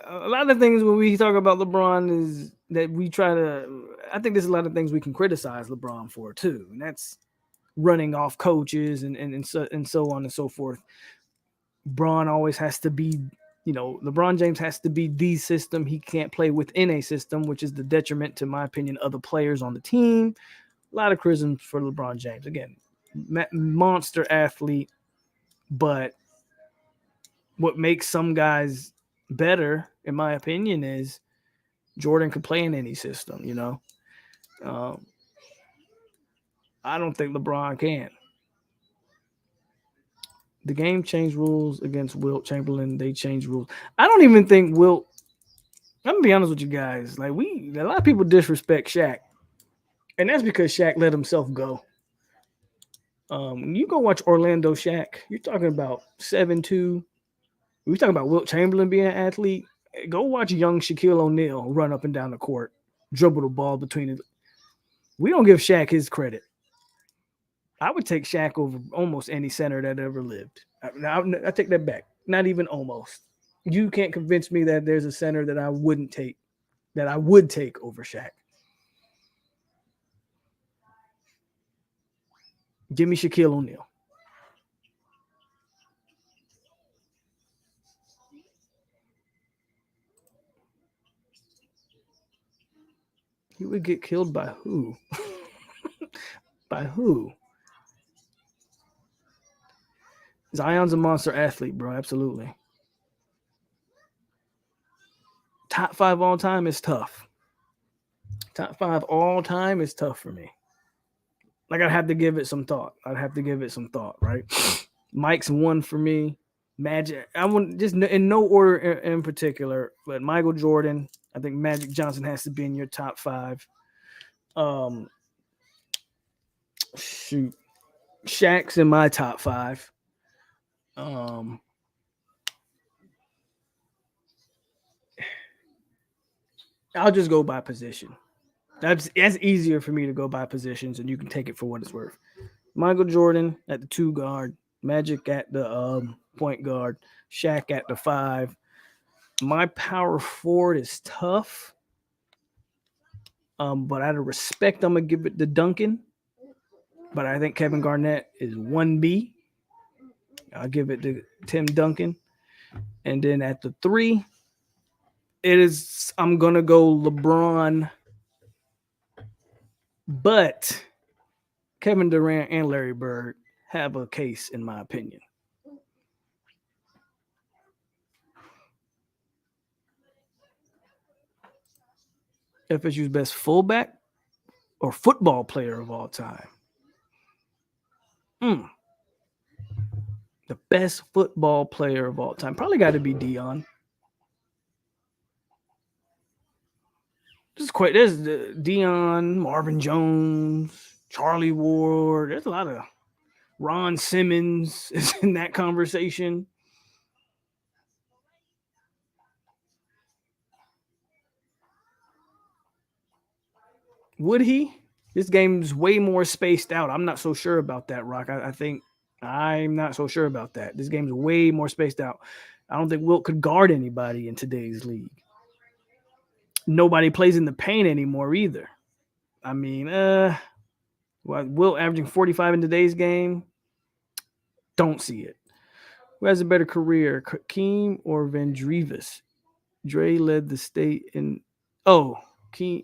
a lot of things when we talk about LeBron is that we try to. I think there's a lot of things we can criticize LeBron for too, and that's running off coaches and so on and so forth. Bron always has to be, LeBron James has to be the system. He can't play within a system, which is the detriment, to my opinion, other players on the team. A lot of criticisms for LeBron James. Again, monster athlete, but what makes some guys better, in my opinion, is Jordan could play in any system, I don't think LeBron can. The game changed rules against Wilt Chamberlain. They changed rules. I don't even think Wilt. I'm gonna be honest with you guys. Like a lot of people disrespect Shaq, and that's because Shaq let himself go. You go watch Orlando Shaq. You're talking about 7'2". We're talking about Wilt Chamberlain being an athlete. Go watch young Shaquille O'Neal run up and down the court, dribble the ball between it. We don't give Shaq his credit. I would take Shaq over almost any center that ever lived. I take that back. Not even almost. You can't convince me that there's a center that I would take over Shaq. Give me Shaquille O'Neal. He would get killed by who? By who? Zion's a monster athlete, bro. Absolutely. Top 5 all time is tough. Top 5 all time is tough for me. Like I'd have to give it some thought. Right? Mike's 1 for me. Magic. I wouldn't just in no order in particular, but Michael Jordan. I think Magic Johnson has to be in your top 5. Shoot, Shaq's in my top 5. I'll just go by position. That's easier for me to go by positions, and you can take it for what it's worth. Michael Jordan at the 2 guard, Magic at the point guard, Shaq at the 5. My power forward is tough. But out of respect, I'm gonna give it to Duncan. But I think Kevin Garnett is 1B. I'll give it to Tim Duncan. And then at the 3, I'm gonna go LeBron, but Kevin Durant and Larry Bird have a case, in my opinion. FSU's best fullback or football player of all time? The best football player of all time probably got to be Dion. There's Dion, Marvin Jones, Charlie Ward. There's a lot of Ron Simmons is in that conversation. Would he? This game's way more spaced out. I'm not so sure about that, Rock. I think I'm not so sure about that. This game's way more spaced out. I don't think Wilt could guard anybody in today's league. Nobody plays in the paint anymore either. I mean, Wilt averaging 45 in today's game? Don't see it. Who has a better career, Hakeem or Vandrevis? Dre led the state in. Oh, Hakeem.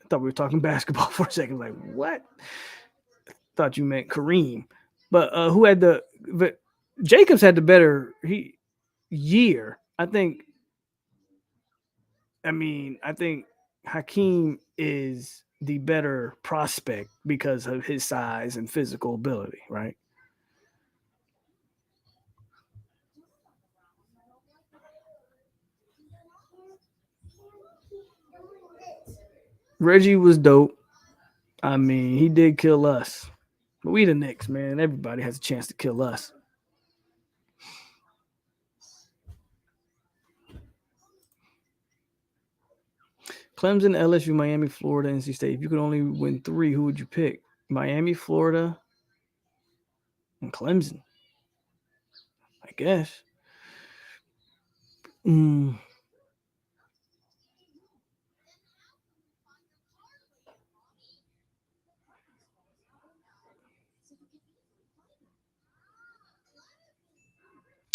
I thought we were talking basketball for a second. Like, what? Thought you meant Kareem. But who had Jacobs had the better year. I think Hakeem is the better prospect because of his size and physical ability, right? Reggie was dope. I mean, he did kill us. But we the Knicks, man. Everybody has a chance to kill us. Clemson, LSU, Miami, Florida, NC State. If you could only win 3, who would you pick? Miami, Florida, and Clemson, I guess.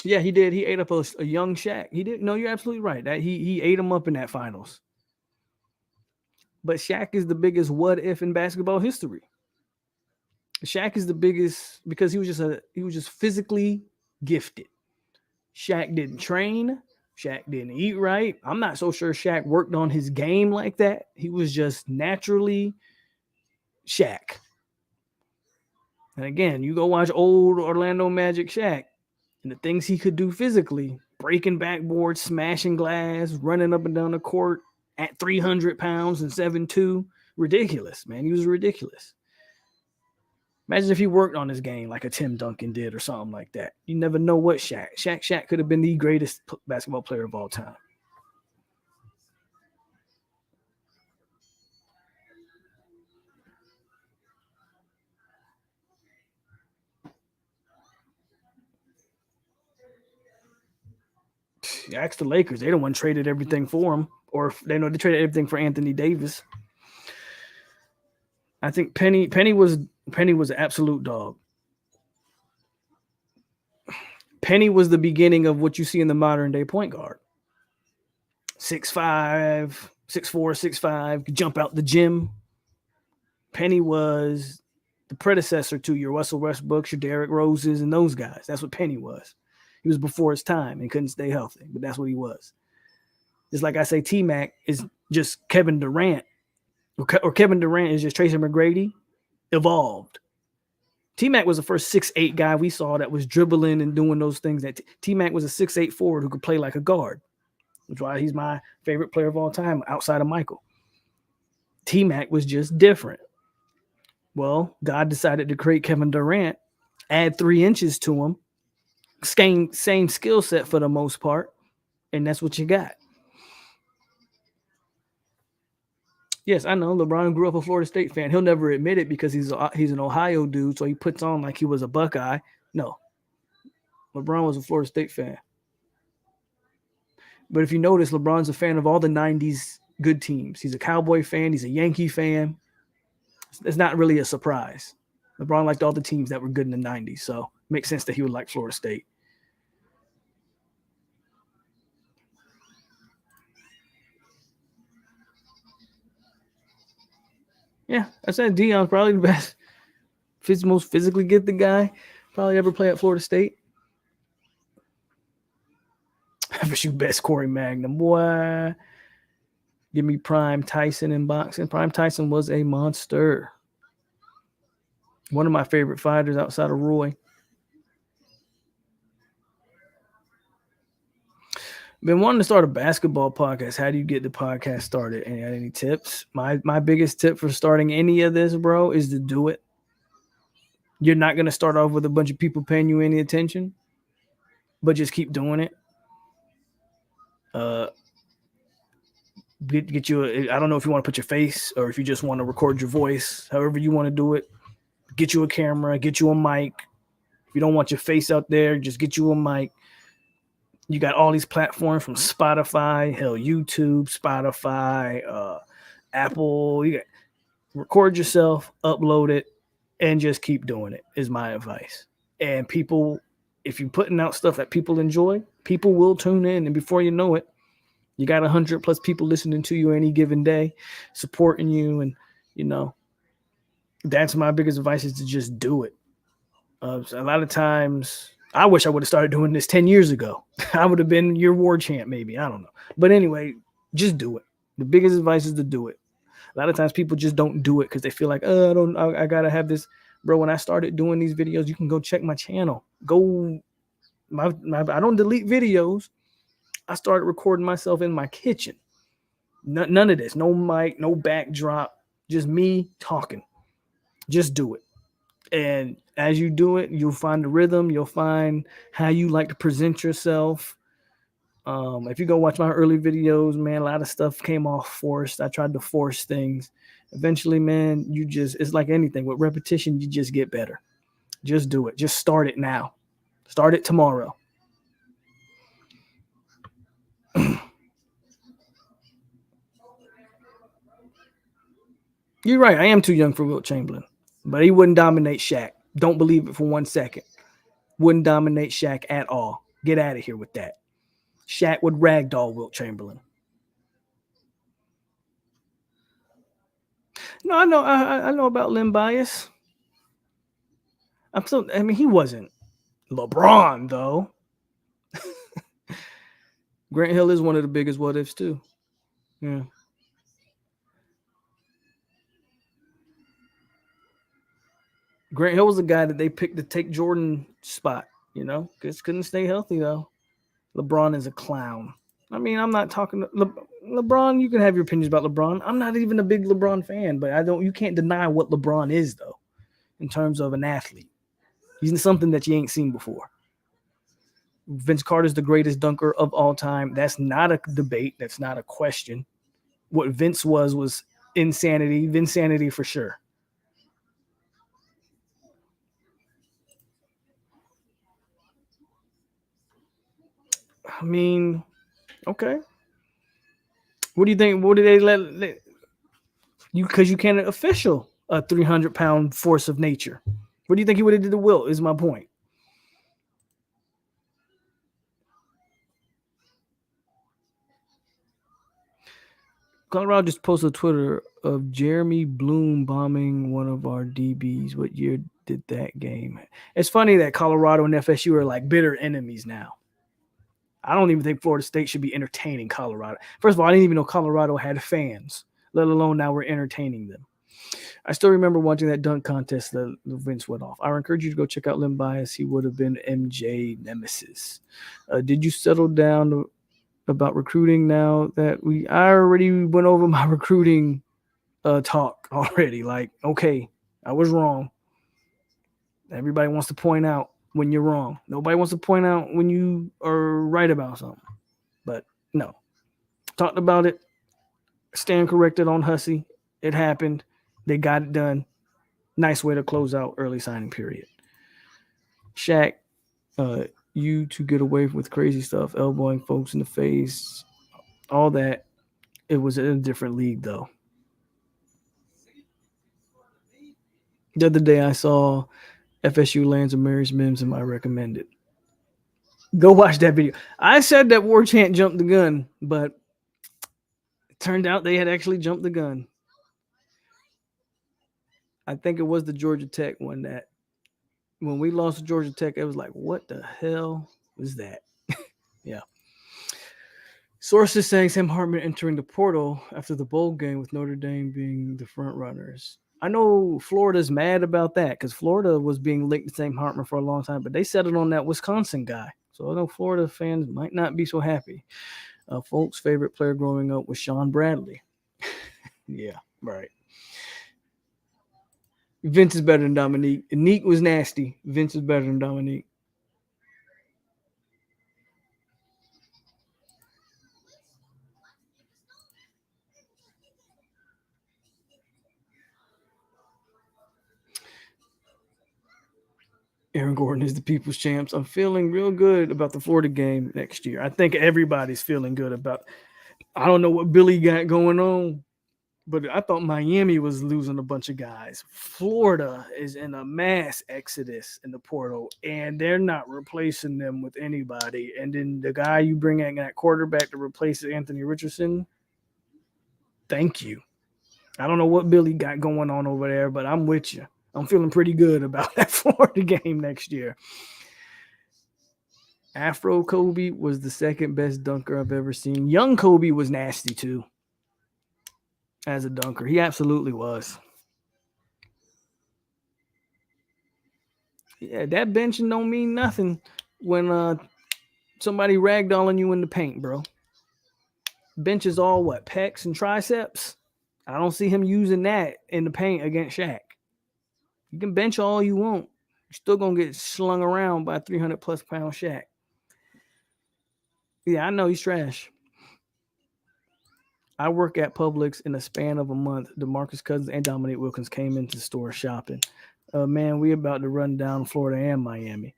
Yeah, he did. He ate up a young Shaq. He did. No, you're absolutely right. That he ate him up in that finals. But Shaq is the biggest what if in basketball history. Shaq is the biggest because he was just physically gifted. Shaq didn't train. Shaq didn't eat right. I'm not so sure Shaq worked on his game like that. He was just naturally Shaq. And again, you go watch old Orlando Magic Shaq and the things he could do physically, breaking backboards, smashing glass, running up and down the court at 300 pounds and 7'2". Ridiculous, man. He was ridiculous. Imagine if he worked on his game like a Tim Duncan did or something like that. You never know what Shaq could have been the greatest basketball player of all time. Ask the Lakers. They don't want to traded everything for him, or they traded everything for Anthony Davis. I think Penny was an absolute dog. Penny was the beginning of what you see in the modern day point guard. 6'5", 6'4", 6'5", could jump out the gym. Penny was the predecessor to your Russell Westbrooks, your Derrick Roses, and those guys. That's what Penny was. He was before his time and couldn't stay healthy, but that's what he was. Just like I say, T-Mac is just Kevin Durant, or Kevin Durant is just Tracy McGrady evolved. T-Mac was the first 6'8" guy we saw that was dribbling and doing those things. That T-Mac was a 6'8" forward who could play like a guard. That's why he's my favorite player of all time outside of Michael. T-Mac was just different. Well, God decided to create Kevin Durant, add 3 inches to him, same skill set for the most part, and that's what you got. Yes, I know. LeBron grew up a Florida State fan. He'll never admit it because he's an Ohio dude, so he puts on like he was a Buckeye. No, LeBron was a Florida State fan. But if you notice, LeBron's a fan of all the 90s good teams. He's a Cowboy fan. He's a Yankee fan. It's not really a surprise. LeBron liked all the teams that were good in the 90s, so it makes sense that he would like Florida State. Yeah, I said Deion's probably the best, most physically gifted guy probably ever play at Florida State. FSU best Corey Magnum. Boy, give me Prime Tyson in boxing. Prime Tyson was a monster. One of my favorite fighters outside of Roy. Been wanting to start a basketball podcast. How do you get the podcast started? Any tips? My biggest tip for starting any of this, bro, is to do it. You're not going to start off with a bunch of people paying you any attention, but just keep doing it. Get you I don't know if you want to put your face or if you just want to record your voice, however you want to do it. Get you a camera, get you a mic. If you don't want your face out there, just get you a mic. You got all these platforms from Spotify, hell, YouTube, Spotify, Apple. You got, record yourself, upload it, and just keep doing it is my advice. And people, if you're putting out stuff that people enjoy, people will tune in. And before you know it, you got 100+ people listening to you any given day, supporting you. And, that's my biggest advice is to just do it. So a lot of times, I wish I would have started doing this 10 years ago. I would have been your war champ, maybe. I don't know. But anyway, just do it. The biggest advice is to do it. A lot of times people just don't do it because they feel like, I got to have this. Bro, when I started doing these videos, you can go check my channel. I don't delete videos. I started recording myself in my kitchen. None of this. No mic, no backdrop. Just me talking. Just do it. And as you do it, you'll find the rhythm. You'll find how you like to present yourself. If you go watch my early videos, man, a lot of stuff came off forced. I tried to force things. Eventually, man, it's like anything. With repetition, you just get better. Just do it. Just start it now. Start it tomorrow. You're right. I am too young for Wilt Chamberlain, but he wouldn't dominate Shaq. Don't believe it for 1 second. Wouldn't dominate Shaq at all. Get out of here with that. Shaq would ragdoll Wilt Chamberlain. No, I know. I know about limb bias. He wasn't LeBron though. Grant Hill is one of the biggest what ifs too. Yeah. Grant Hill was the guy that they picked to take Jordan's spot, because couldn't stay healthy though. LeBron is a clown. I mean, I'm not talking LeBron. You can have your opinions about LeBron. I'm not even a big LeBron fan, but you can't deny what LeBron is though, in terms of an athlete. He's something that you ain't seen before. Vince Carter's the greatest dunker of all time. That's not a debate. That's not a question. What Vince was insanity. Vinsanity for sure. I mean, okay. What do you think? What did they let you? Because you can't official a 300-pound force of nature. What do you think he would have did to Wilt? Is my point. Colorado just posted a Twitter of Jeremy Bloom bombing one of our DBs. What year did that game? It's funny that Colorado and FSU are like bitter enemies now. I don't even think Florida State should be entertaining Colorado. First of all, I didn't even know Colorado had fans, let alone now we're entertaining them. I still remember watching that dunk contest that Vince went off. I encourage you to go check out Lim Bias. He would have been MJ Nemesis. Did you settle down about recruiting now that I already went over my recruiting talk already? Like, okay, I was wrong. Everybody wants to point out when you're wrong. Nobody wants to point out when you are right about something. But no. Talked about it. Stand corrected on Hussey. It happened. They got it done. Nice way to close out early signing period. Shaq, you to get away with crazy stuff, elbowing folks in the face, all that. It was in a different league, though. The other day, I saw FSU lands of Mary's Mims and I recommended. Go watch that video. I said that War Chant jumped the gun, but it turned out they had actually jumped the gun. I think it was the Georgia Tech one that when we lost to Georgia Tech, it was like, what the hell was that? Yeah. Sources saying Sam Hartman entering the portal after the bowl game with Notre Dame being the front runners. I know Florida's mad about that because Florida was being linked to Sam Hartman for a long time, but they settled on that Wisconsin guy. So I know Florida fans might not be so happy. Folks' favorite player growing up was Sean Bradley. Yeah, right. Vince is better than Dominique. Neek was nasty. Vince is better than Dominique. Aaron Gordon is the people's champs. I'm feeling real good about the Florida game next year. I think everybody's feeling good about. I don't know what Billy got going on, but I thought Miami was losing a bunch of guys. Florida is in a mass exodus in the portal, and they're not replacing them with anybody. And then the guy you bring in at quarterback to replace Anthony Richardson, thank you. I don't know what Billy got going on over there, but I'm with you. I'm feeling pretty good about that Florida game next year. Afro Kobe was the second best dunker I've ever seen. Young Kobe was nasty too. As a dunker, he absolutely was. Yeah, that benching don't mean nothing when somebody ragdolling you in the paint, bro. Bench is all what? Pecs and triceps? I don't see him using that in the paint against Shaq. You can bench all you want. You're still going to get slung around by 300-plus pound Shaq. Yeah, I know he's trash. I work at Publix. In a span of a month, DeMarcus Cousins and Dominique Wilkins came into the store shopping. Man, we about to run down Florida and Miami.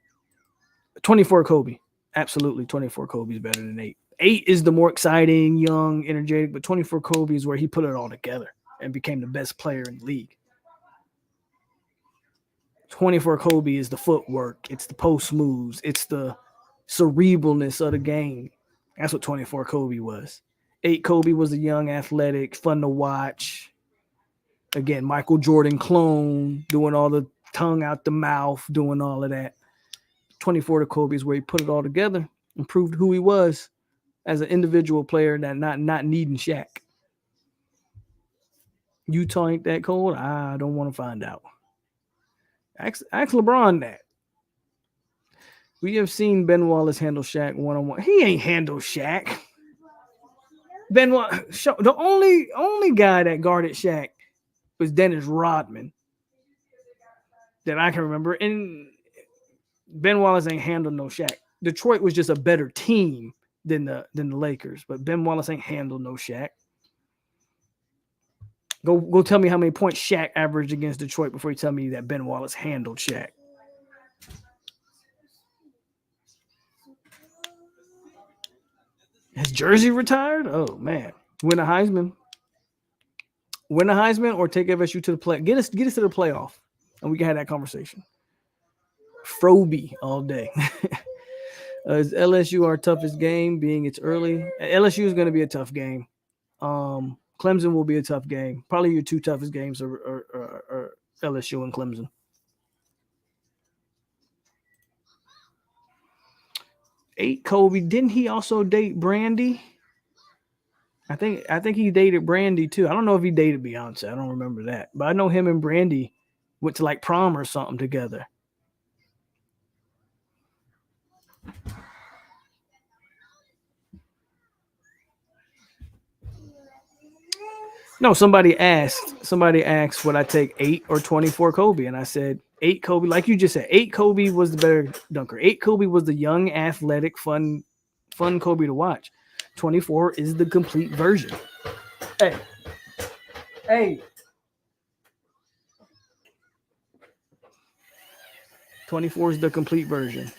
24 Kobe. Absolutely, 24 Kobe is better than 8. 8 is the more exciting, young, energetic, but 24 Kobe is where he put it all together and became the best player in the league. 24 Kobe is the footwork. It's the post moves. It's the cerebralness of the game. That's what 24 Kobe was. 8 Kobe was a young, athletic, fun to watch. Again, Michael Jordan clone, doing all the tongue out the mouth, doing all of that. 24 to Kobe is where he put it all together and proved who he was as an individual player, that not needing Shaq. Utah ain't that cold? I don't want to find out. Ask LeBron that. We have seen Ben Wallace handle Shaq one-on-one. He ain't handle Shaq. Ben Wallace, the only guy that guarded Shaq was Dennis Rodman that I can remember. And Ben Wallace ain't handled no Shaq. Detroit was just a better team than the Lakers, but Ben Wallace ain't handled no Shaq. Go tell me how many points Shaq averaged against Detroit before you tell me that Ben Wallace handled Shaq. Has Jersey retired? Oh, man. Win a Heisman. Win a Heisman or take FSU to the play. Get us to the playoff, and we can have that conversation. Froby all day. Is LSU our toughest game, being it's early? LSU is going to be a tough game. Clemson will be a tough game. Probably your two toughest games are LSU and Clemson. Eight Kobe. Didn't he also date Brandy? I think he dated Brandy too. I don't know if he dated Beyonce. I don't remember that. But I know him and Brandy went to like prom or something together. No, somebody asked would I take 8 or 24 Kobe, and I said 8 Kobe. Like you just said, 8 Kobe was the better dunker. 8 Kobe was the young, athletic, fun Kobe to watch. 24 is the complete version. Hey, 24 is the complete version.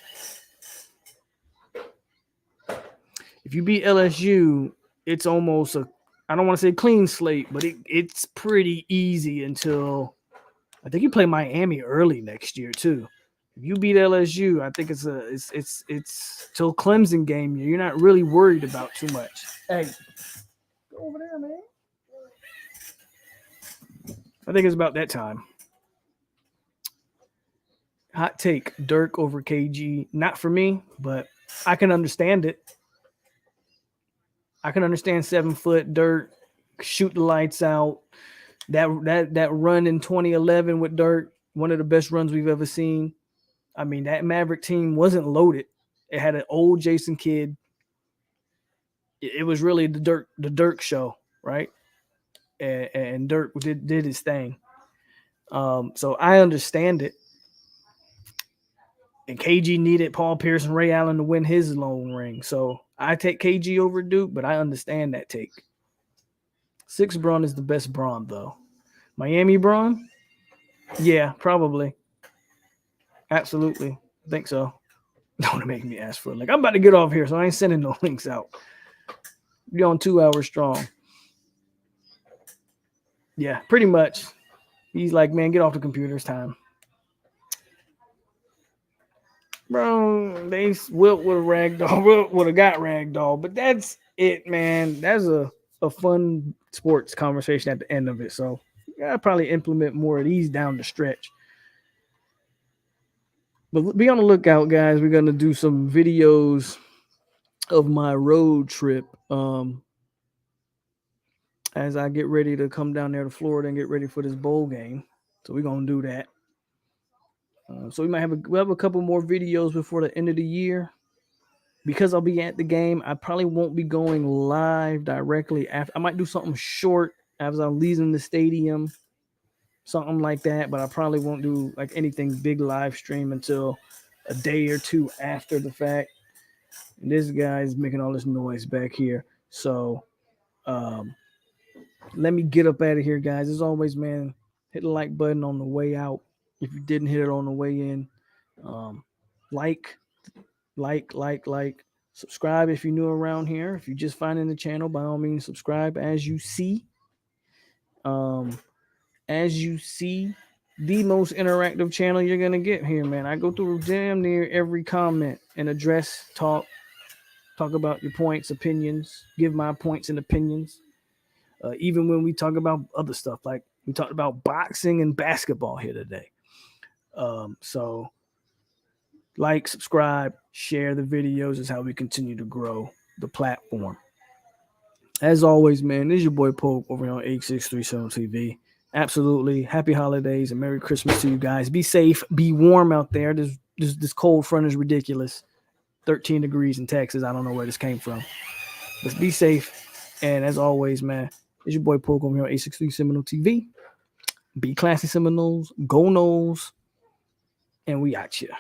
If you beat LSU, it's almost a, I don't want to say clean slate, but it's pretty easy until I think you play Miami early next year too. If you beat LSU, I think it's till Clemson game. You're not really worried about too much. Hey, go over there, man. I think it's about that time. Hot take: Dirk over KG. Not for me, but I can understand it. I can understand 7 foot Dirk, shoot the lights out. That run in 2011 with Dirk, one of the best runs we've ever seen. I mean, that Maverick team wasn't loaded. It had an old Jason Kidd. It was really the Dirk show, right? And Dirk did his thing. So I understand it. And KG needed Paul Pierce and Ray Allen to win his lone ring. So I take KG over Duke, but I understand that take. 6 Braun is the best Braun, though. Miami Braun? Yeah, probably. Absolutely. I think so. Don't make me ask for it. Like, I'm about to get off here, so I ain't sending no links out. You're on 2 hours strong. Yeah, pretty much. He's like, man, get off the computer. It's time. Bro, they Wilt would have ragdoll. Wilt would have got ragdoll, but that's it, man. That's a fun sports conversation at the end of it. So I'll probably implement more of these down the stretch. But be on the lookout, guys. We're gonna do some videos of my road trip as I get ready to come down there to Florida and get ready for this bowl game. So we're gonna do that. So we might have we'll have a couple more videos before the end of the year. Because I'll be at the game, I probably won't be going live directly after. I might do something short as I'm leaving the stadium, something like that. But I probably won't do like anything big live stream until a day or two after the fact. And this guy's making all this noise back here. So let me get up out of here, guys. As always, man, hit the like button on the way out. If you didn't hit it on the way in, like, subscribe if you're new around here. If you're just finding the channel, by all means, subscribe. As you see, the most interactive channel you're gonna get here, man. I go through damn near every comment and address, talk about your points, opinions, give my points and opinions. Even when we talk about other stuff, like we talked about boxing and basketball here today. So like, subscribe, share the videos is how we continue to grow the platform. As always, man, this is your boy Polk over on 8637 TV. Absolutely. Happy holidays and Merry Christmas to you guys. Be safe. Be warm out there. This cold front is ridiculous. 13 degrees in Texas. I don't know where this came from. But be safe. And as always, man, it's your boy Polk over here on 863 Seminole TV. Be classy, Seminoles. Go Noles. And we out here.